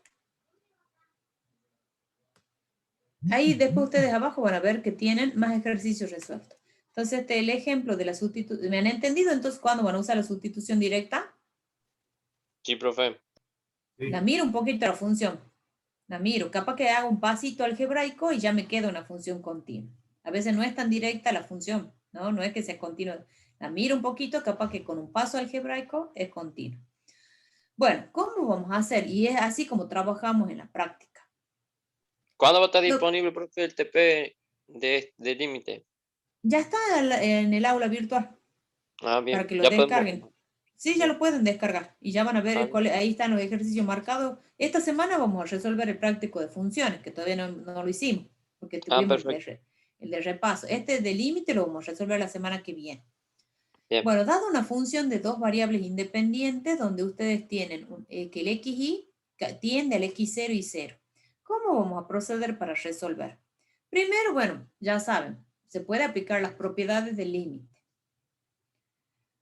Ahí después ustedes abajo van a ver que tienen más ejercicios resueltos. Entonces, el ejemplo de la sustitución. ¿Me han entendido entonces cuándo van a usar la sustitución directa? Sí, profe. La miro un poquito la función. La miro. Capaz que haga un pasito algebraico y ya me queda una función continua. A veces no es tan directa la función, ¿no? No es que sea continua. La miro un poquito, capaz que con un paso algebraico es continua. Bueno, ¿cómo vamos a hacer? Y es así como trabajamos en la práctica. ¿Cuándo va a estar disponible, profe, el TP de límite? Ya está en el aula virtual. Ah, bien. Para que lo descarguen. Sí, ya lo pueden descargar. Y ya van a ver, ahí están los ejercicios marcados. Esta semana vamos a resolver el práctico de funciones, que todavía no lo hicimos, porque tuvimos el de repaso. Este de límite lo vamos a resolver la semana que viene. Bien. Bueno, dado una función de dos variables independientes, donde ustedes tienen que el xy tiende al x0 y 0. ¿Cómo vamos a proceder para resolver? Primero, bueno, ya saben, se puede aplicar las propiedades del límite.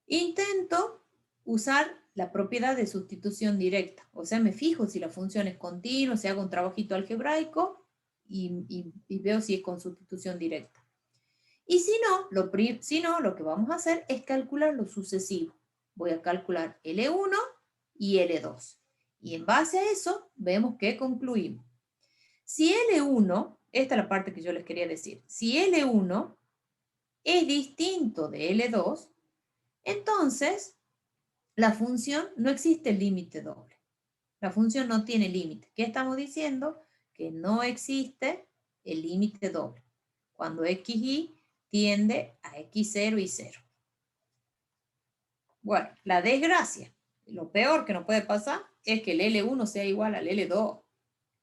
Intento usar la propiedad de sustitución directa. O sea, me fijo si la función es continua, si hago un trabajito algebraico y veo si es con sustitución directa. Y si no, lo que vamos a hacer es calcular lo sucesivo. Voy a calcular L1 y L2. Y en base a eso, vemos que concluimos. Si L1, esta es la parte que yo les quería decir, si L1 es distinto de L2, entonces la función no existe el límite doble. La función no tiene límite. ¿Qué estamos diciendo? Que no existe el límite doble. Cuando xy tiende a x0 y 0. Bueno, la desgracia, lo peor que nos puede pasar es que el L1 sea igual al L2.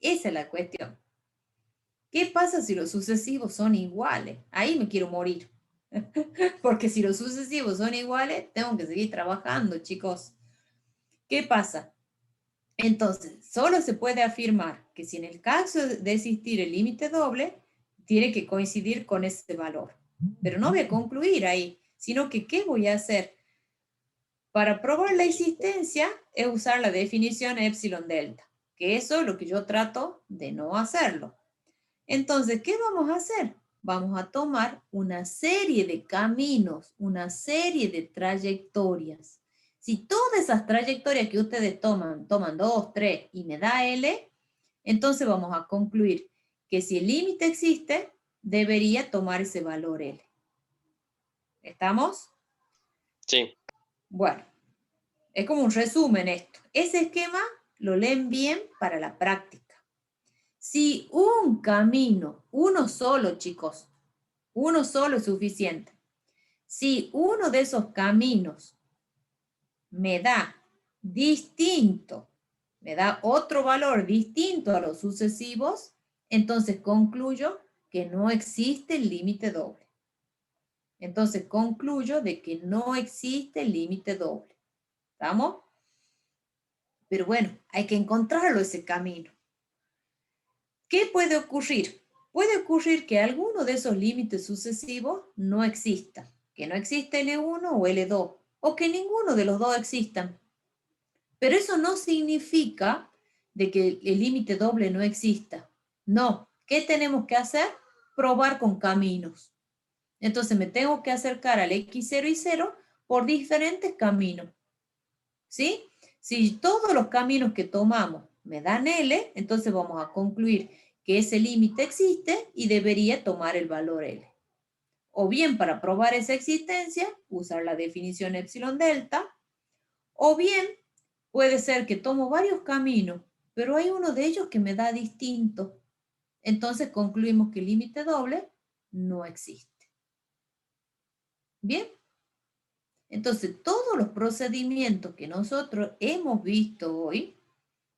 Esa es la cuestión. ¿Qué pasa si los sucesivos son iguales? Ahí me quiero morir. Porque si los sucesivos son iguales, tengo que seguir trabajando, chicos. ¿Qué pasa? Entonces, solo se puede afirmar que si en el caso de existir el límite doble, tiene que coincidir con ese valor. Pero no voy a concluir ahí, sino que ¿qué voy a hacer? Para probar la existencia es usar la definición epsilon delta, que eso es lo que yo trato de no hacerlo. Entonces, ¿qué vamos a hacer? Vamos a tomar una serie de caminos, una serie de trayectorias. Si todas esas trayectorias que ustedes toman 2, 3 y me da L, entonces vamos a concluir que si el límite existe, debería tomar ese valor L. ¿Estamos? Sí. Bueno, es como un resumen esto. Ese esquema lo leen bien para la práctica. Si un camino, uno solo, chicos, uno solo es suficiente. Si uno de esos caminos me da distinto, me da otro valor distinto a los sucesivos, entonces concluyo que no existe el límite doble. Entonces concluyo de que no existe el límite doble. ¿Estamos? Pero bueno, hay que encontrarlo ese camino. ¿Qué puede ocurrir? Puede ocurrir que alguno de esos límites sucesivos no exista, que no existe L1 o L2, o que ninguno de los dos existan. Pero eso no significa de que el límite doble no exista. No. ¿Qué tenemos que hacer? Probar con caminos. Entonces me tengo que acercar al x0 y 0 por diferentes caminos. ¿Sí? Si todos los caminos que tomamos me dan L, entonces vamos a concluir que ese límite existe y debería tomar el valor L. O bien para probar esa existencia, usar la definición epsilon delta, o bien puede ser que tomo varios caminos, pero hay uno de ellos que me da distinto. Entonces concluimos que el límite doble no existe. ¿Bien? Entonces, todos los procedimientos que nosotros hemos visto hoy,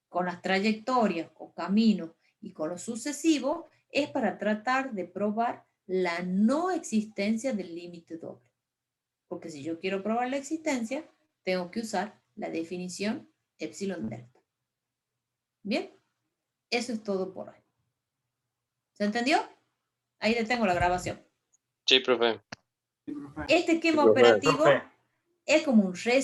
con las trayectorias, con caminos y con los sucesivos, es para tratar de probar la no existencia del límite doble. Porque si yo quiero probar la existencia, tengo que usar la definición epsilon delta. ¿Bien? Eso es todo por hoy. ¿Se entendió? Ahí detengo la grabación. Sí, profe. Este esquema Sí, profe. operativo Profe. es como un resumen.